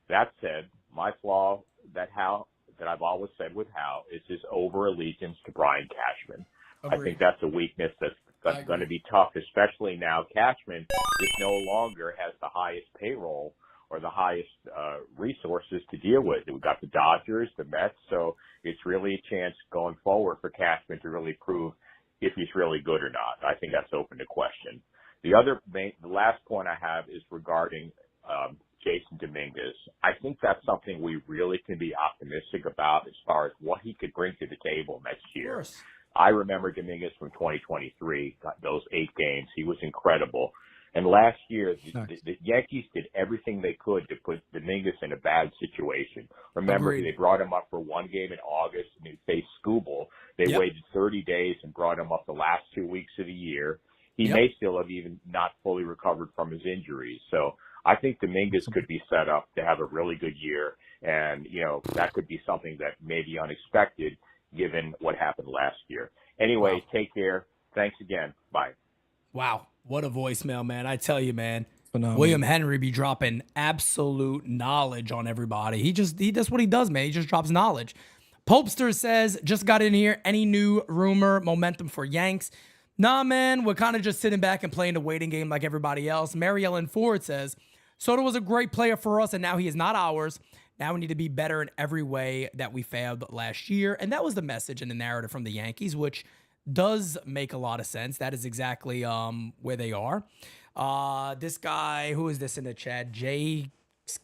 That said, my flaw that I've always said with Hal is his over allegiance to Brian Cashman. Agreed. I think that's a weakness that's going to be tough, especially now Cashman just no longer has the highest payroll or the highest resources to deal with. We've got the Dodgers, the Mets, so it's really a chance going forward for Cashman to really prove if he's really good or not. I think that's open to question. The last point I have is regarding Jason Dominguez. I think that's something we really can be optimistic about as far as what he could bring to the table next year. I remember Dominguez from 2023, those 8 games. He was incredible. And last year, the Yankees did everything they could to put Dominguez in a bad situation. Remember, they brought him up for 1 game in August, and he faced Skubal. They waited 30 days and brought him up the last 2 weeks of the year. He may still have even not fully recovered from his injuries. So I think Dominguez could be set up to have a really good year. And, that could be something that may be unexpected given what happened last year. Anyway, Take care. Thanks again. Bye. Wow. What a voicemail, man. I tell you, man. Phenomenal. William Henry be dropping absolute knowledge on everybody. He does what he does, man. He just drops knowledge. Popester says, just got in here. Any new rumor, momentum for Yanks? Nah, man. We're kind of just sitting back and playing the waiting game like everybody else. Mary Ellen Ford says, Soto was a great player for us, and now he is not ours. Now we need to be better in every way that we failed last year. And that was the message and the narrative from the Yankees, which does make a lot of sense. That is exactly where they are. This guy, who is this in the chat? Jay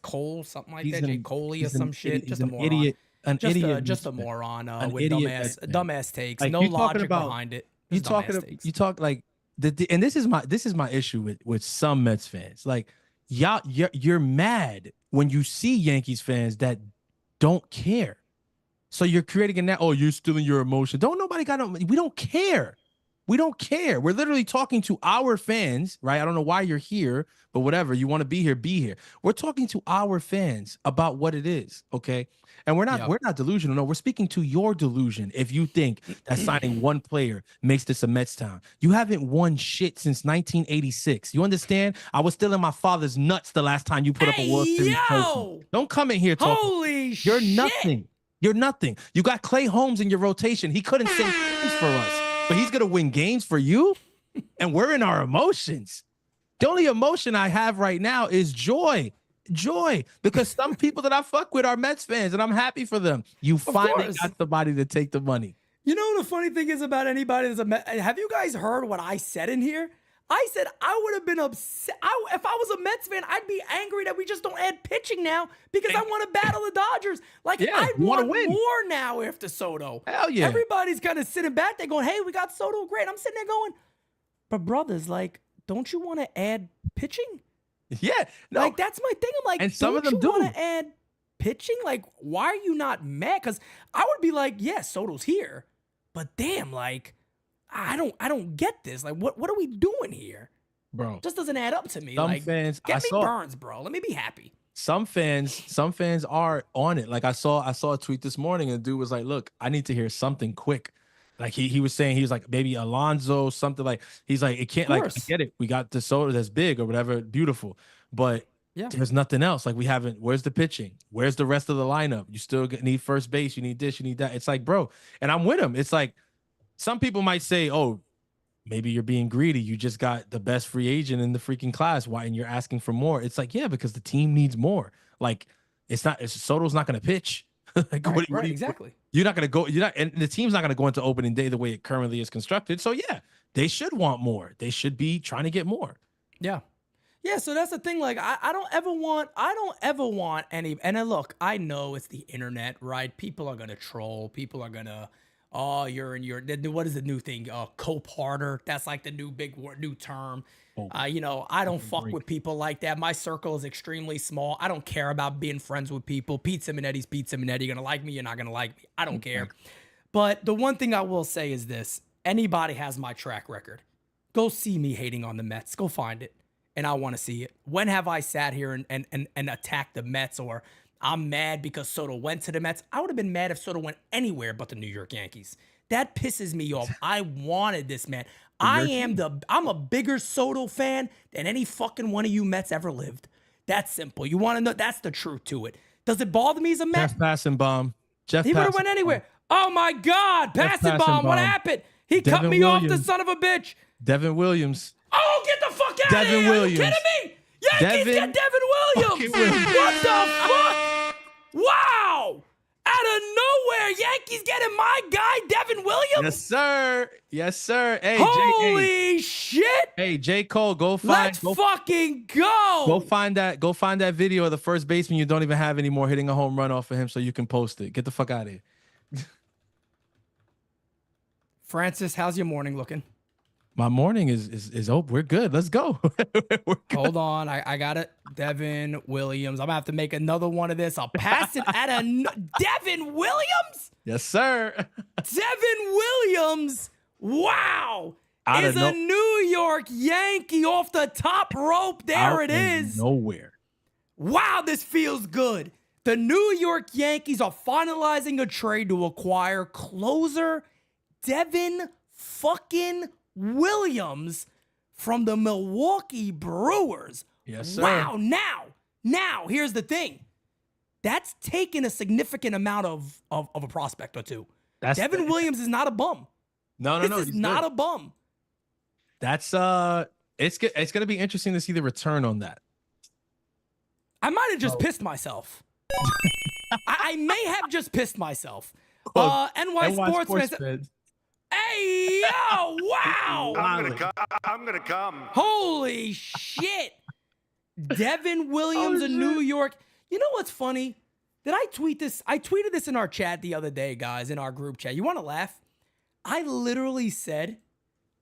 Cole, something like that? Jay Coley or some shit? Just a moron. Idiot. Just a moron with dumbass takes. Like, no logic behind it. And this is my issue with some Mets fans. Like, you're mad when you see Yankees fans that don't care. So you're creating you're stealing your emotion. We don't care. We don't care. We're literally talking to our fans, right? I don't know why you're here, but whatever. You want to be here, be here. We're talking to our fans about what it is, okay? And we're not delusional. No, we're speaking to your delusion. If you think that signing one player makes this a Mets town, you haven't won shit since 1986. You understand? I was still in my father's nuts the last time you put up a World Series trophy. Don't come in here talking. Holy shit. You're nothing. You're nothing. You got Clay Holmes in your rotation. He couldn't save games for us, but he's going to win games for you? And we're in our emotions. The only emotion I have right now is joy. Joy. Because some people that I fuck with are Mets fans, and I'm happy for them. You finally got somebody to take the money. You know what the funny thing is about anybody that's a Mets? Have you guys heard what I said in here? I said I would have been upset. If I was a Mets fan, I'd be angry that we just don't add pitching now because I want to battle the Dodgers. Like, I want more now after Soto. Hell yeah. Everybody's kind of sitting back there going, hey, we got Soto, great. I'm sitting there going, but brothers, like, don't you want to add pitching? Yeah, no, Like, that's my thing. I'm like, and some of them don't you do. want to add pitching? Like, why are you not mad? Because I would be like, yeah, Soto's here, but damn, like, I don't get this. Like, what are we doing here? bro. Just doesn't add up to me. Some Like, fans, get I me saw Burns, bro. Let me be happy. some fans are on it. Like I saw a tweet this morning, and the dude was like, "Look, I need to hear something quick." Like he was saying, he was like, maybe Alonzo, something like. He's like, it can't. Like, I get it. We got the Soto that's big or whatever, beautiful, but there's nothing else. Like we haven't. Where's the pitching? Where's the rest of the lineup? You still need first base. You need this. You need that. It's like, bro, and I'm with him. It's like some people might say, "Oh, maybe you're being greedy. You just got the best free agent in the freaking class. Why? And you're asking for more." It's like, yeah, because the team needs more. Like Soto's not going to pitch. Like, Exactly. You're not going to go. You're not, and the team's not going to go into opening day the way it currently is constructed. So yeah, they should want more. They should be trying to get more. Yeah. Yeah, so that's the thing. Like, I don't ever want any. And then look, I know it's the internet, right? People are gonna troll. People are gonna, oh, you're in your. What is the new thing? Cope-harder. That's like the new big word, new term. You know, I don't fuck with people like that. My circle is extremely small. I don't care about being friends with people. Pete Simonetti's Pete Simonetti. You're gonna like me. You're not gonna like me. I don't care. But the one thing I will say is this: anybody has my track record. Go see me hating on the Mets. Go find it. And I want to see it. When have I sat here and attacked the Mets, or I'm mad because Soto went to the Mets? I would have been mad if Soto went anywhere but the New York Yankees. That pisses me off. I wanted this man. I'm a bigger Soto fan than any fucking one of you Mets ever lived. That's simple. You want to know? That's the truth to it. Does it bother me as a Met? Jeff Passenbaum. He would have went anywhere. Oh my God, Passenbaum. What happened? He cut me off, the son of a bitch. Devin Williams. Oh, get the fuck out of here. Williams. Are you kidding me? Yankees get Devin Williams. What the fuck? Wow. Out of nowhere, Yankees getting my guy, Devin Williams? Yes, sir. Yes, sir. Hey, holy shit. Hey, J. Cole, go fucking go. Go find that video of the first baseman you don't even have anymore hitting a home run off of him so you can post it. Get the fuck out of here. Francis, how's your morning looking? My morning is open. We're good. Let's go. We're good. Hold on. I got it. Devin Williams. I'm going to have to make another one of this. I'll pass it at Devin Williams? Yes, sir. Devin Williams. Wow. Is a New York Yankee off the top rope. There it is. Nowhere. Wow, this feels good. The New York Yankees are finalizing a trade to acquire closer Devin fucking Williams from the Milwaukee Brewers. Yes, sir. Wow. Now, here's the thing. That's taken a significant amount of a prospect or two. Devin Williams is not a bum. No. This is not a bum. That's it's gonna be interesting to see the return on that. I might have just pissed myself. I may have just pissed myself. NY Sports fans. Hey, yo, wow. I'm gonna come. Holy shit. Devin Williams in New York. You know what's funny? Did I tweet this? I tweeted this in our chat the other day, guys, in our group chat. You want to laugh? I literally said,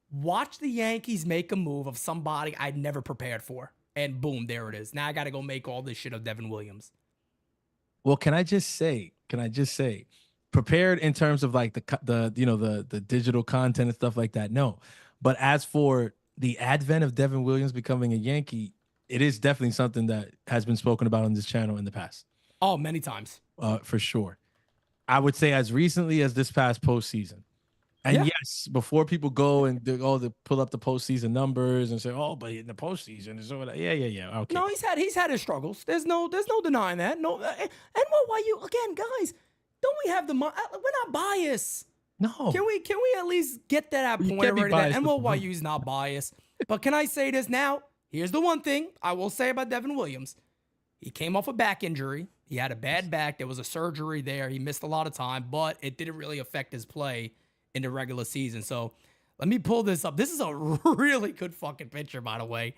watch the Yankees make a move of somebody I'd never prepared for. And boom, there it is. Now I got to go make all this shit of Devin Williams. Well, can I just say, prepared in terms of like the digital content and stuff like that? No. But as for the advent of Devin Williams becoming a Yankee, it is definitely something that has been spoken about on this channel in the past. Oh, many times. For sure. I would say as recently as this past postseason. And yes, before people go and they pull up the postseason numbers and say, "Oh, but in the postseason is over." Yeah. Okay. No, he's had his struggles. There's no denying that. No, and why you again, guys? Don't we have we're not biased? No. Can we at least get that point already? That NYU's not biased. But can I say this now? Here's the one thing I will say about Devin Williams. He came off a back injury. He had a bad back. There was a surgery there. He missed a lot of time, but it didn't really affect his play in the regular season. So let me pull this up. This is a really good fucking picture, by the way.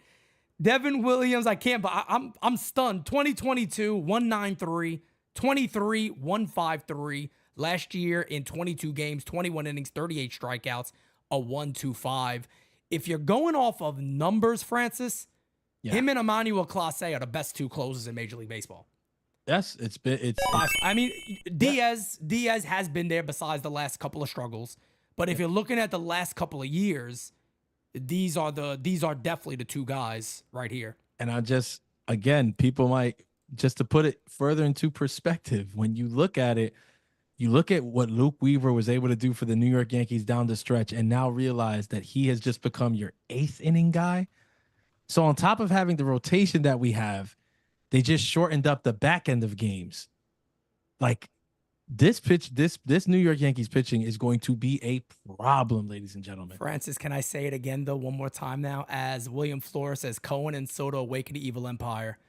Devin Williams, I'm stunned. 2022, 193, 23, 153. Last year in 22 games, 21 innings, 38 strikeouts, a 1.25. If you're going off of numbers, Francis, Yeah. Him and Emmanuel Clase are the best 2 closers in Major League Baseball. Yes, it's I mean, Diaz has been there besides the last couple of struggles. But if you're looking at the last couple of years, these are definitely the 2 guys right here. And again, people might, just to put it further into perspective, when you look at it, you look at what Luke Weaver was able to do for the New York Yankees down the stretch and now realize that he has just become your 8th inning guy. So on top of having the rotation that we have, they just shortened up the back end of games. Like this New York Yankees pitching is going to be a problem, ladies and gentlemen. Francis, can I say it again, though, one more time now? As William Flores says, Cohen and Soto awaken the evil empire.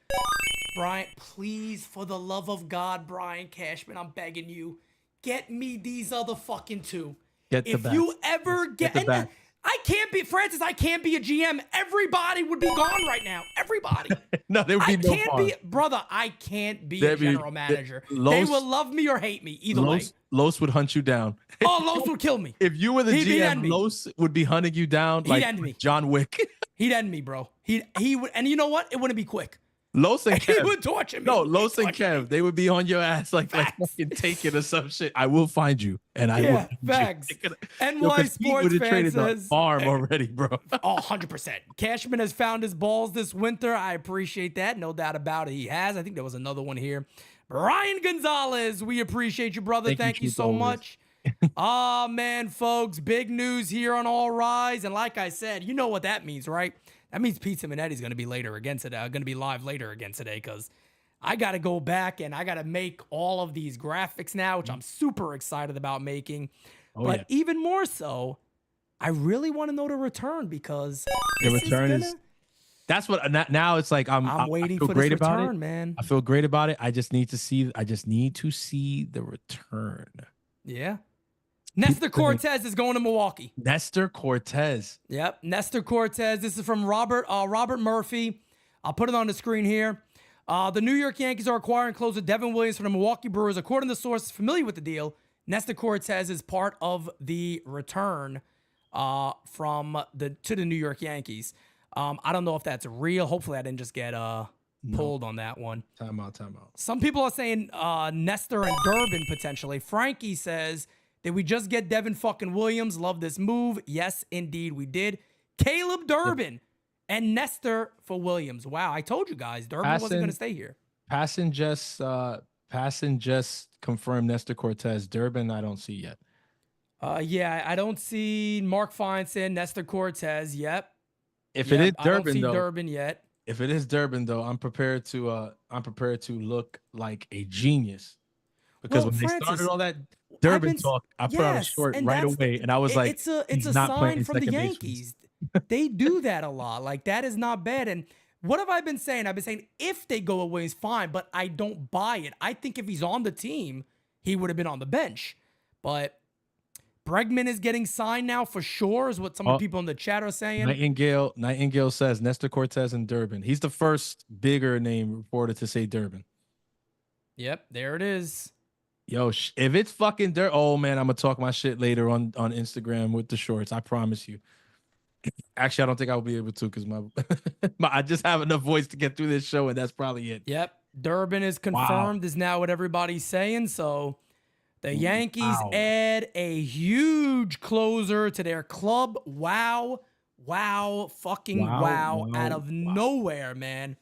Brian, please, for the love of God, Brian Cashman, I'm begging you, get me these other fucking 2. If you ever get the back. I can't be Francis. I can't be a GM. Everybody would be gone right now. Everybody. No, there would be no fun. Brother, I can't be a general manager. They will love me or hate me. Either way. Los would hunt you down. Oh, Los would kill me. If you were the GM, Los would be hunting you down like John Wick. He'd end me, bro. He would, and you know what? It wouldn't be quick. Los and Kev. He would torture me. No, Los and Kev, they would be on your ass like fucking take it or some shit. I will find you, and I will. Facts. NY Sports Fan says farm already, bro. Oh, 100%. Cashman has found his balls this winter. I appreciate that. No doubt about it. He has. I think there was another one here. Brian Gonzalez, we appreciate you, brother. Thank you so much. Oh, man, folks, big news here on All Rise. And like I said, you know what that means, right? That means Pete Simonetti's going to be later again today. Going to be live later again today because I got to go back and I got to make all of these graphics now, which I'm super excited about making. But even more so, I really want to know the return because the return is that's what now it's like I'm waiting for this return, man. I feel great about it. I just need to see the return. Yeah. Nestor Cortez is going to Milwaukee. Nestor Cortez. Yep. Nestor Cortez. This is from Robert Murphy. I'll put it on the screen here. The New York Yankees are acquiring closer Devin Williams from the Milwaukee Brewers. According to sources familiar with the deal, Nestor Cortez is part of the return to the New York Yankees. I don't know if that's real. Hopefully I didn't just get pulled on that one. Time out. Some people are saying Nestor and Durbin potentially. Frankie says, did we just get Devin fucking Williams? Love this move. Yes, indeed we did. Caleb Durbin and Nestor for Williams. Wow, I told you guys, Durbin wasn't going to stay here. Passon just confirmed Nestor Cortez. Durbin, I don't see yet. Yeah, I don't see Mark Feinstein, Nestor Cortez. Yep. It is Durbin, I don't see though. Durbin yet. If it is Durbin, though, I'm prepared to look like a genius. Because when Francis, they started all that Durbin talk, I put out a short right away, and I was like, it's a sign from the Yankees. They do that a lot. Like, that is not bad. And what have I been saying? I've been saying if they go away, it's fine, but I don't buy it. I think if he's on the team, he would have been on the bench. But Bregman is getting signed now for sure, is what some of the people in the chat are saying. Nightingale says Nestor Cortez and Durbin. He's the first bigger name reported to say Durbin. Yep, there it is. Yo, if it's fucking dirt, oh man, I'm gonna talk my shit later on Instagram with the shorts. I promise you. Actually, I don't think I'll be able to because I just have enough voice to get through this show, and that's probably it. Yep, Durbin is confirmed. Is now what everybody's saying. So the Yankees add a huge closer to their club. Wow, out of nowhere, man.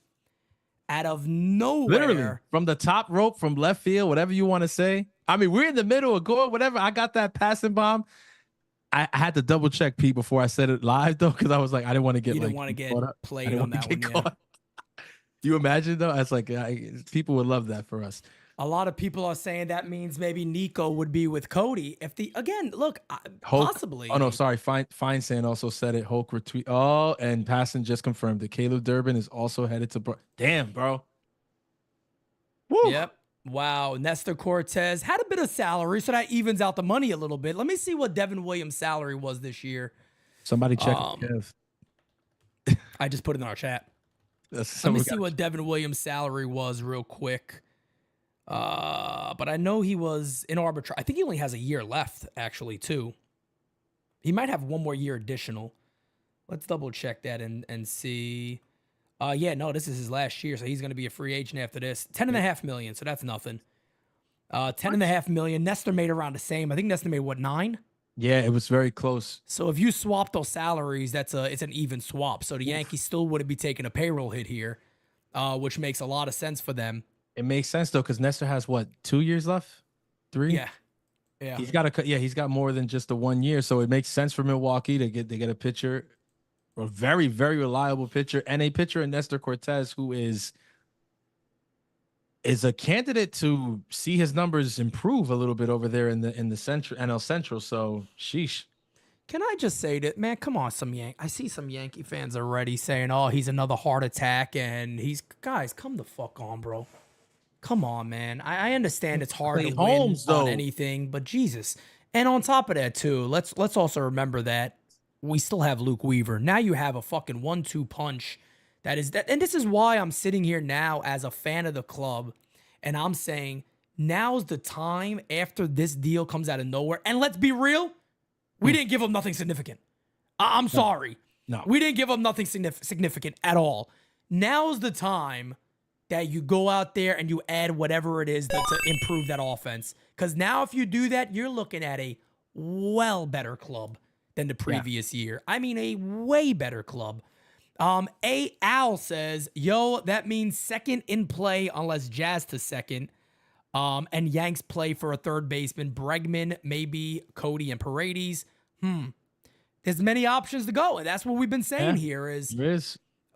Out of nowhere. Literally, from the top rope, from left field, whatever you want to say. I mean, we're in the middle of going, whatever. I got that passing bomb. I had to double check Pete before I said it live, though, because I was like, I didn't want to get played on that one. Yeah. Do you imagine, though? It's like people would love that for us. A lot of people are saying that means maybe Nico would be with Cody. Possibly. Oh, no, sorry. Feinstein also said it. Hulk retweet. Oh, and Passon just confirmed that Caleb Durbin is also headed to. Damn, bro. Woo. Yep. Wow. Nestor Cortez had a bit of salary, so that evens out the money a little bit. Let me see what Devin Williams' salary was this year. Somebody check Kev. I just put it in our chat. Let me see what Devin Williams' salary was real quick. But I know he was in arbitrage. I think he only has a year left, actually, too. He might have one more year additional. Let's double check that and see. Yeah, no, this is his last year, so he's going to be a free agent after this. $10.5 million, so that's nothing. $10.5 million. Nestor made around the same. I think Nestor made what, 9? Yeah, it was very close. So if you swap those salaries, it's an even swap. So the Yankees still wouldn't be taking a payroll hit here, which makes a lot of sense for them. It makes sense though, because Nestor has what, 2 years left? 3? Yeah. He's got more than just the 1 year, so it makes sense for Milwaukee to get a pitcher, a very, very reliable pitcher, and a pitcher in Nestor Cortez who is a candidate to see his numbers improve a little bit over there in the Central NL Central. So, sheesh. Can I just say that, man, come on, I see some Yankee fans already saying, oh, he's another heart attack, and guys, come the fuck on, bro. Come on, man. I understand it's hard to win on anything, but Jesus. And on top of that, too, let's also remember that we still have Luke Weaver. Now you have a fucking 1-2 punch that is that, and this is why I'm sitting here now as a fan of the club, and I'm saying now's the time after this deal comes out of nowhere. And let's be real, we didn't give him nothing significant. I'm sorry. No. We didn't give him nothing significant at all. Now's the time that you go out there and you add whatever it is to improve that offense. Because now if you do that, you're looking at a well better club than the previous year. I mean, a way better club. A. Al says, yo, that means second in play unless Jazz to second. And Yanks play for a third baseman. Bregman, maybe Cody and Paredes. There's many options to go. And that's what we've been saying here is,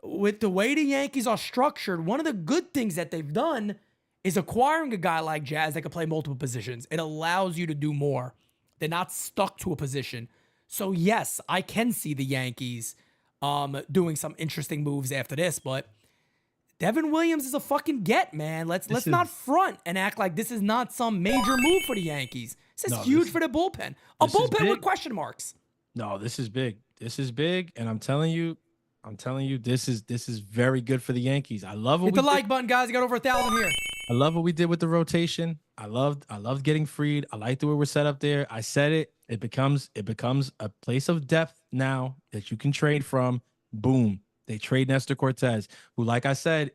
with the way the Yankees are structured, one of the good things that they've done is acquiring a guy like Jazz that can play multiple positions. It allows you to do more. They're not stuck to a position. So yes, I can see the Yankees doing some interesting moves after this, but Devin Williams is a fucking get, man. Let's not front and act like this is not some major move for the Yankees. This is huge for the bullpen. A bullpen with question marks. No, this is big. This is big, and I'm telling you, this is very good for the Yankees. I love what hit the like button, guys. You got over 1,000 here. I love what we did with the rotation. I loved getting freed. I like the way we're set up there. I said it. It becomes a place of depth now that you can trade from. Boom. They trade Nestor Cortez, who, like I said,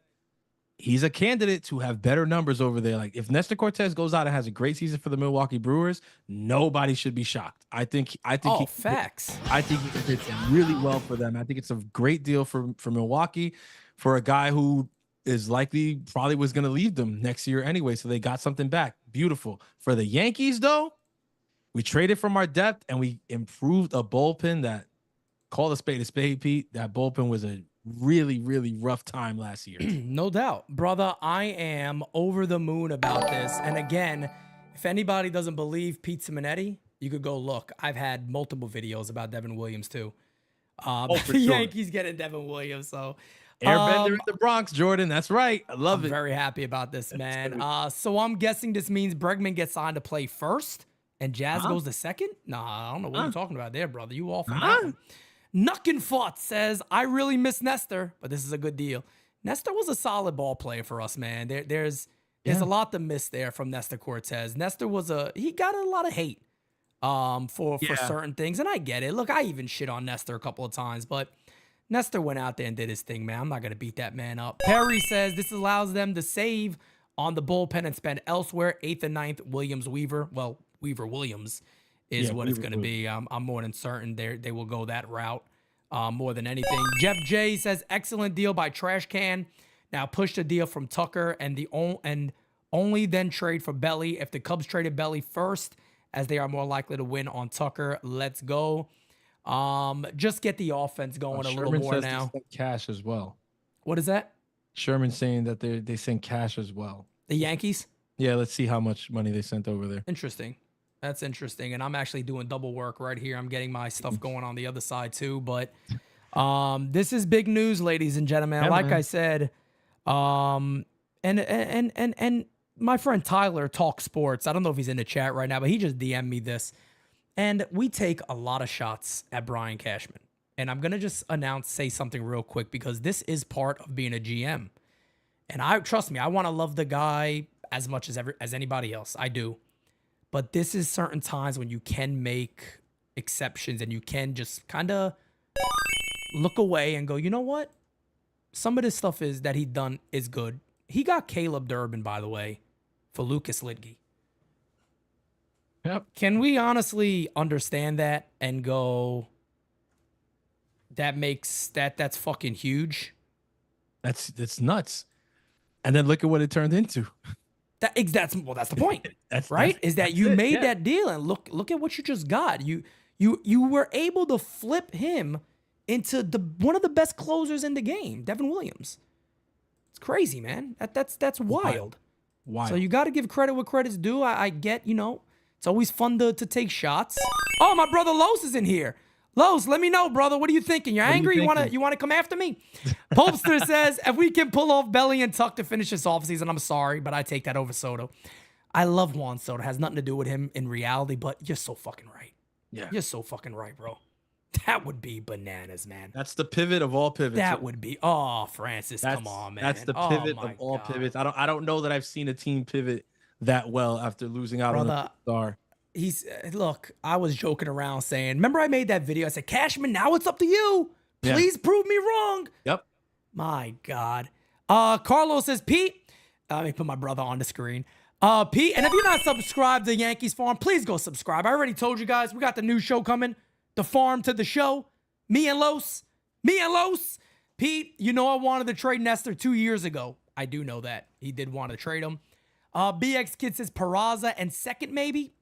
he's a candidate to have better numbers over there. Like, if Nestor Cortez goes out and has a great season for the Milwaukee Brewers, nobody should be shocked. I think facts. I think he fits really well for them. I think it's a great deal for Milwaukee, for a guy who is probably was going to leave them next year anyway. So they got something back. Beautiful. For the Yankees, though, we traded from our depth and we improved a bullpen that, call a spade, Pete. That bullpen was a really, really rough time last year. No doubt. Brother, I am over the moon about this. And again, if anybody doesn't believe Pete Simonetti, you could go look. I've had multiple videos about Devin Williams too. The Yankees getting Devin Williams. So Airbender in the Bronx, Jordan. That's right. I love it. I'm very happy about this, man. So I'm guessing this means Bregman gets signed to play first and Jazz goes to second? Nah, I don't know what you're talking about there, brother. You off on that one. Nuckenfought says, I really miss Nestor, but this is a good deal. Nestor was a solid ball player for us, man. There's a lot to miss there from Nestor Cortez. Nestor he got a lot of hate for certain things, and I get it. Look, I even shit on Nestor a couple of times, but Nestor went out there and did his thing, man. I'm not going to beat that man up. Perry says this allows them to save on the bullpen and spend elsewhere. 8th and 9th, Williams, Weaver. Well, Weaver Williams is what it's going to be. I'm more than certain they will go that route more than anything. Jeff J says, excellent deal by Trash Can. Now push the deal from Tucker and only then trade for Belly. If the Cubs traded Belly first, as they are more likely to win on Tucker, let's go. Just get the offense going a little more now. They sent cash as well. What is that? Sherman saying that they sent cash as well. The Yankees? Yeah, let's see how much money they sent over there. Interesting. That's interesting. And I'm actually doing double work right here. I'm getting my stuff going on the other side too. But this is big news, ladies and gentlemen. Yeah, like I said, and my friend Tyler talks sports. I don't know if he's in the chat right now, but he just DM'd me this. And we take a lot of shots at Brian Cashman. And I'm going to just say something real quick because this is part of being a GM. And trust me, I want to love the guy as much as anybody else. I do. But this is certain times when you can make exceptions and you can just kind of look away and go, you know what? some of this stuff is that he done is good. He got Caleb Durbin, by the way, for Lucas Lidge. Yep. Can we honestly understand that and go, that's fucking huge? That's nuts. And then look at what it turned into. That's the point. That's right? Is that you made yeah. that deal, and look at what you just got. You were able to flip him into one of the best closers in the game, Devin Williams. It's crazy, man. That's wild. Wild. So you got to give credit where credit's due. I get, it's always fun to take shots. Oh, my brother Los is in here. Los, let me know, brother. What are you thinking? You're angry? You want to come after me? Popester says, if we can pull off Belly and Tuck to finish this offseason, I'm sorry, but I take that over Soto. I love Juan Soto. It has nothing to do with him in reality, but you're so fucking right. Yeah. You're so fucking right, bro. That would be bananas, man. That's the pivot of all pivots. That would be. Oh, Francis, come on, man. That's the pivot of all pivots. I don't know that I've seen a team pivot that well after losing out on the star. Look, I was joking around saying, remember I made that video? I said, Cashman, now it's up to you. Please prove me wrong. Yep. My God. Carlos says, Pete, let me put my brother on the screen. Pete, and if you're not subscribed to Yankees Farm, please go subscribe. I already told you guys, we got the new show coming, The Farm to the Show. Me and Los. Pete, I wanted to trade Nestor 2 years ago. I do know that. He did want to trade him. BX Kid says Peraza and second, maybe.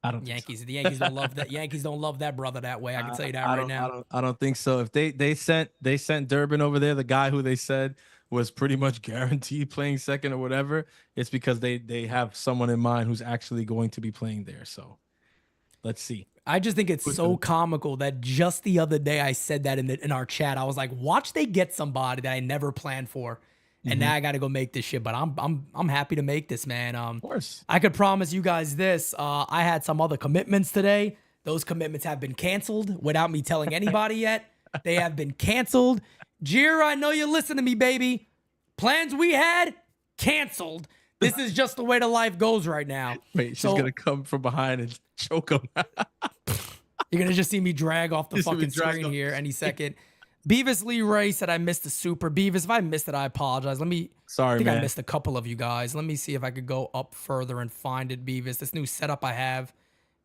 The Yankees don't love that. Yankees don't love that brother that way. I can tell you that right now. I don't think so. If they sent Durbin over there, the guy who they said was pretty much guaranteed playing second or whatever, it's because they have someone in mind who's actually going to be playing there. So let's see. I just think it's so comical that just the other day I said that in our chat. I was like, watch they get somebody that I never planned for. And now I got to go make this shit, but I'm happy to make this, man. Of course. I could promise you guys this. I had some other commitments today. Those commitments have been canceled without me telling anybody yet. They have been canceled. Jira, I know you listen to me, baby. Plans we had, canceled. This is just the way the life goes right now. Wait, she's going to come from behind and choke him. You're going to just see me drag off the fucking screen here any second. Beavis Lee Ray said I missed the super. Beavis, if I missed it, I apologize. I think I missed a couple of you guys. Let me see if I could go up further and find it, Beavis. This new setup I have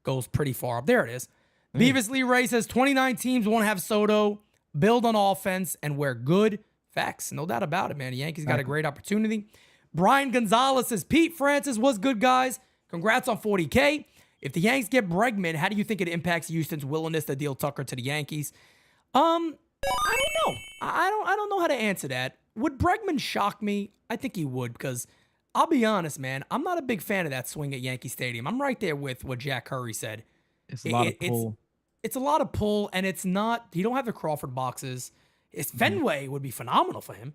goes pretty far up. There it is. Beavis Lee Ray says 29 teams won't have Soto, build on offense, and we're good. Facts. No doubt about it, man. The Yankees got a great opportunity. Brian Gonzalez says, Pete Francis was good, guys. Congrats on 40K. If the Yankees get Bregman, how do you think it impacts Houston's willingness to deal Tucker to the Yankees? I don't know. I don't know how to answer that. Would Bregman shock me? I think he would, because I'll be honest, man. I'm not a big fan of that swing at Yankee Stadium. I'm right there with what Jack Curry said. It's a lot of pull. It's a lot of pull, and it's not. You don't have the Crawford boxes. Fenway would be phenomenal for him.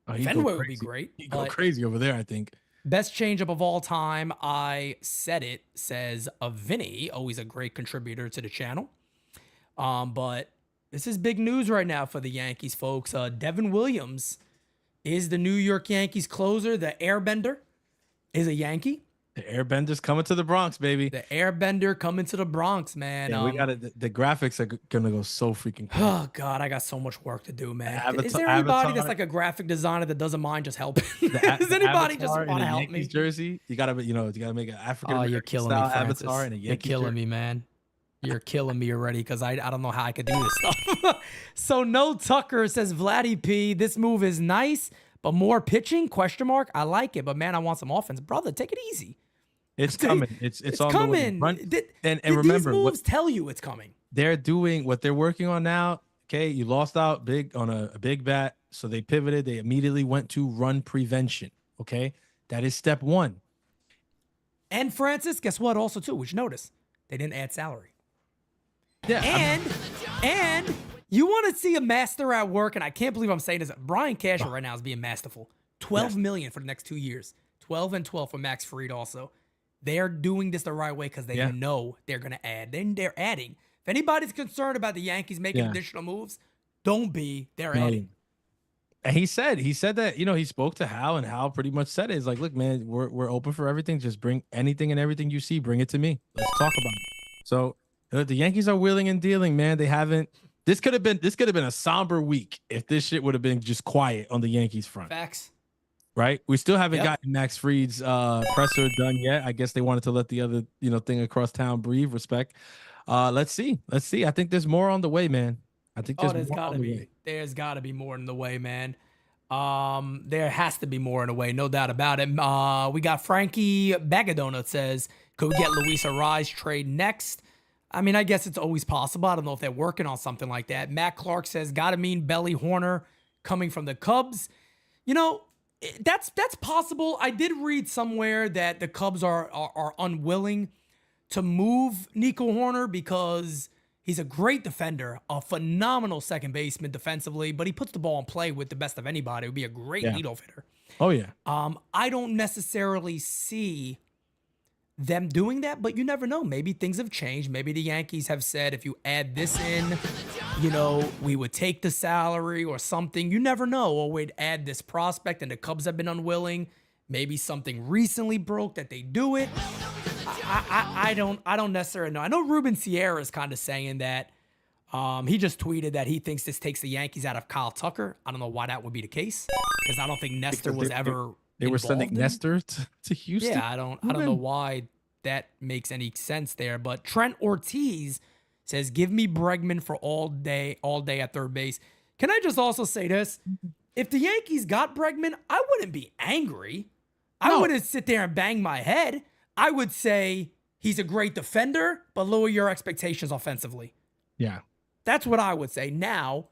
Fenway would be great. He'd go crazy over there, I think. Best changeup of all time. I said it. Says Vinny, always a great contributor to the channel. But this is big news right now for the Yankees, folks. Devin Williams is the New York Yankees closer. The Airbender is a Yankee. The Airbender's coming to the Bronx, baby. The Airbender coming to the Bronx, man. Yeah, we got it. The graphics are gonna go so freaking cool. Oh God, I got so much work to do, man. Is there anybody that's like a graphic designer that doesn't mind just helping? Does anybody just want to help me? Jersey, you gotta make an African. Oh, you're killing me, Francis. Avatar and a You're killing me, man. You're killing me already because I don't know how I could do this stuff. So no Tucker says Vladdy P. This move is nice, but more pitching? ? I like it, but man, I want some offense, brother. Take it easy. It's coming. It's coming. And remember, these moves tell you it's coming. They're doing what they're working on now. Okay, you lost out big on a big bat, so they pivoted. They immediately went to run prevention. Okay, that is step one. And Francis, guess what? Also, too, which notice they didn't add salary. Yeah, and you want to see a master at work, and I can't believe I'm saying this. Brian Cashman right now is being masterful. $12 million for the next 2 years. 12 and 12 for Max Fried also. They're doing this the right way because they know they're going to add. Then they're adding. If anybody's concerned about the Yankees making additional moves, don't be. They're adding. And he said that, he spoke to Hal, and Hal pretty much said it. He's like, look, man, we're open for everything. Just bring anything and everything you see. Bring it to me. Let's talk about it. So the Yankees are wheeling and dealing, man. They haven't. This could have been a somber week if this shit would have been just quiet on the Yankees front. Facts. Right? We still haven't gotten Max Fried's presser done yet. I guess they wanted to let the other, thing across town breathe. Respect. Let's see. I think there's more on the way, man. I think there's more on the way. There's got to be more in the way, man. There has to be more in the way, no doubt about it. We got Frankie Bagadona says, could we get Luis Arraez trade next? I mean, I guess it's always possible. I don't know if they're working on something like that. Matt Clark says, gotta mean Belly Horner coming from the Cubs. That's possible. I did read somewhere that the Cubs are unwilling to move Nico Horner because he's a great defender, a phenomenal second baseman defensively, but he puts the ball in play with the best of anybody. It would be a great leadoff hitter. Oh, yeah. I don't necessarily see them doing that, but you never know. Maybe things have changed. Maybe the Yankees have said, if you add this in, we would take the salary or something. You never know. Or we'd add this prospect, and the Cubs have been unwilling. Maybe something recently broke that they do it. I don't necessarily know. I know Ruben Sierra is kind of saying that. He just tweeted that he thinks this takes the Yankees out of Kyle Tucker. I don't know why that would be the case, because I don't think Nestor was ever. They were sending Nestor to Houston. Yeah, I don't know why that makes any sense there. But Trent Ortiz says, give me Bregman for all day at third base. Can I just also say this? If the Yankees got Bregman, I wouldn't be angry. I wouldn't sit there and bang my head. I would say he's a great defender, but lower your expectations offensively. Yeah. That's what I would say. Now,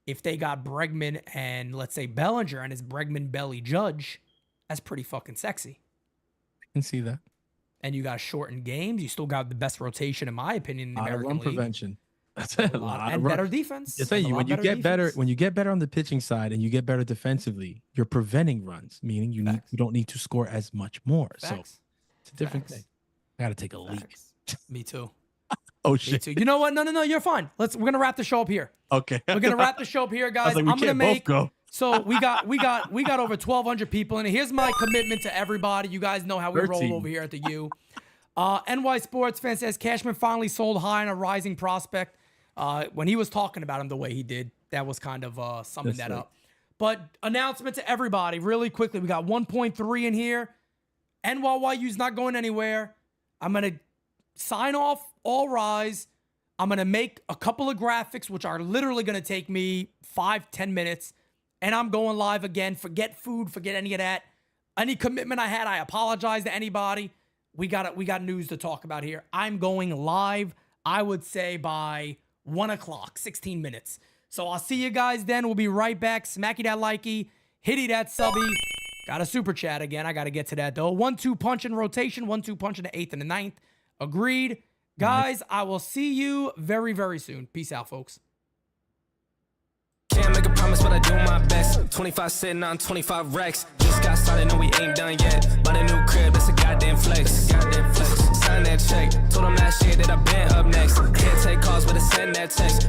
if they got Bregman and, let's say, Bellinger and his Bregman Belly Judge, that's pretty fucking sexy. I can see that. And you got shortened games. You still got the best rotation, in my opinion, in the American run League. Prevention. That's a lot. And better defense. I tell you, when you get better on the pitching side and you get better defensively, you're preventing runs, meaning you don't need to score as much more. Facts. So it's a different thing. I got to take a leak. Me too. Oh shit. Me too. You know what? No, you're fine. We're gonna wrap the show up here. Okay. We're gonna wrap the show up here, guys. I'm gonna both go. So we got over 1,200 people in it. Here's my commitment to everybody. You guys know how we 13. roll over here at the U. NY Sports Fan says Cashman finally sold high on a rising prospect. When he was talking about him the way he did, that was kind of summing that up. But announcement to everybody really quickly. We got 1.3 in here. NYU's not going anywhere. I'm going to sign off All Rise. I'm going to make a couple of graphics, which are literally going to take me 5-10 minutes. And I'm going live again. Forget food. Forget any of that. Any commitment I had, I apologize to anybody. We got news to talk about here. I'm going live, I would say, by 1 o'clock, 16 minutes. So I'll see you guys then. We'll be right back. Smacky that likey. Hitty that subby. Got a super chat again. I got to get to that, though. 1-2 punch in rotation. 1-2 punch in the 8th and the 9th. Agreed. Guys, I will see you very, very soon. Peace out, folks. Can't make a promise, but I do my best. 25 sitting on 25 racks. Just got started, no, we ain't done yet. Bought a new crib, that's a goddamn flex. Sign that check. Told them last year that I been up next. Can't take calls, but I send that text.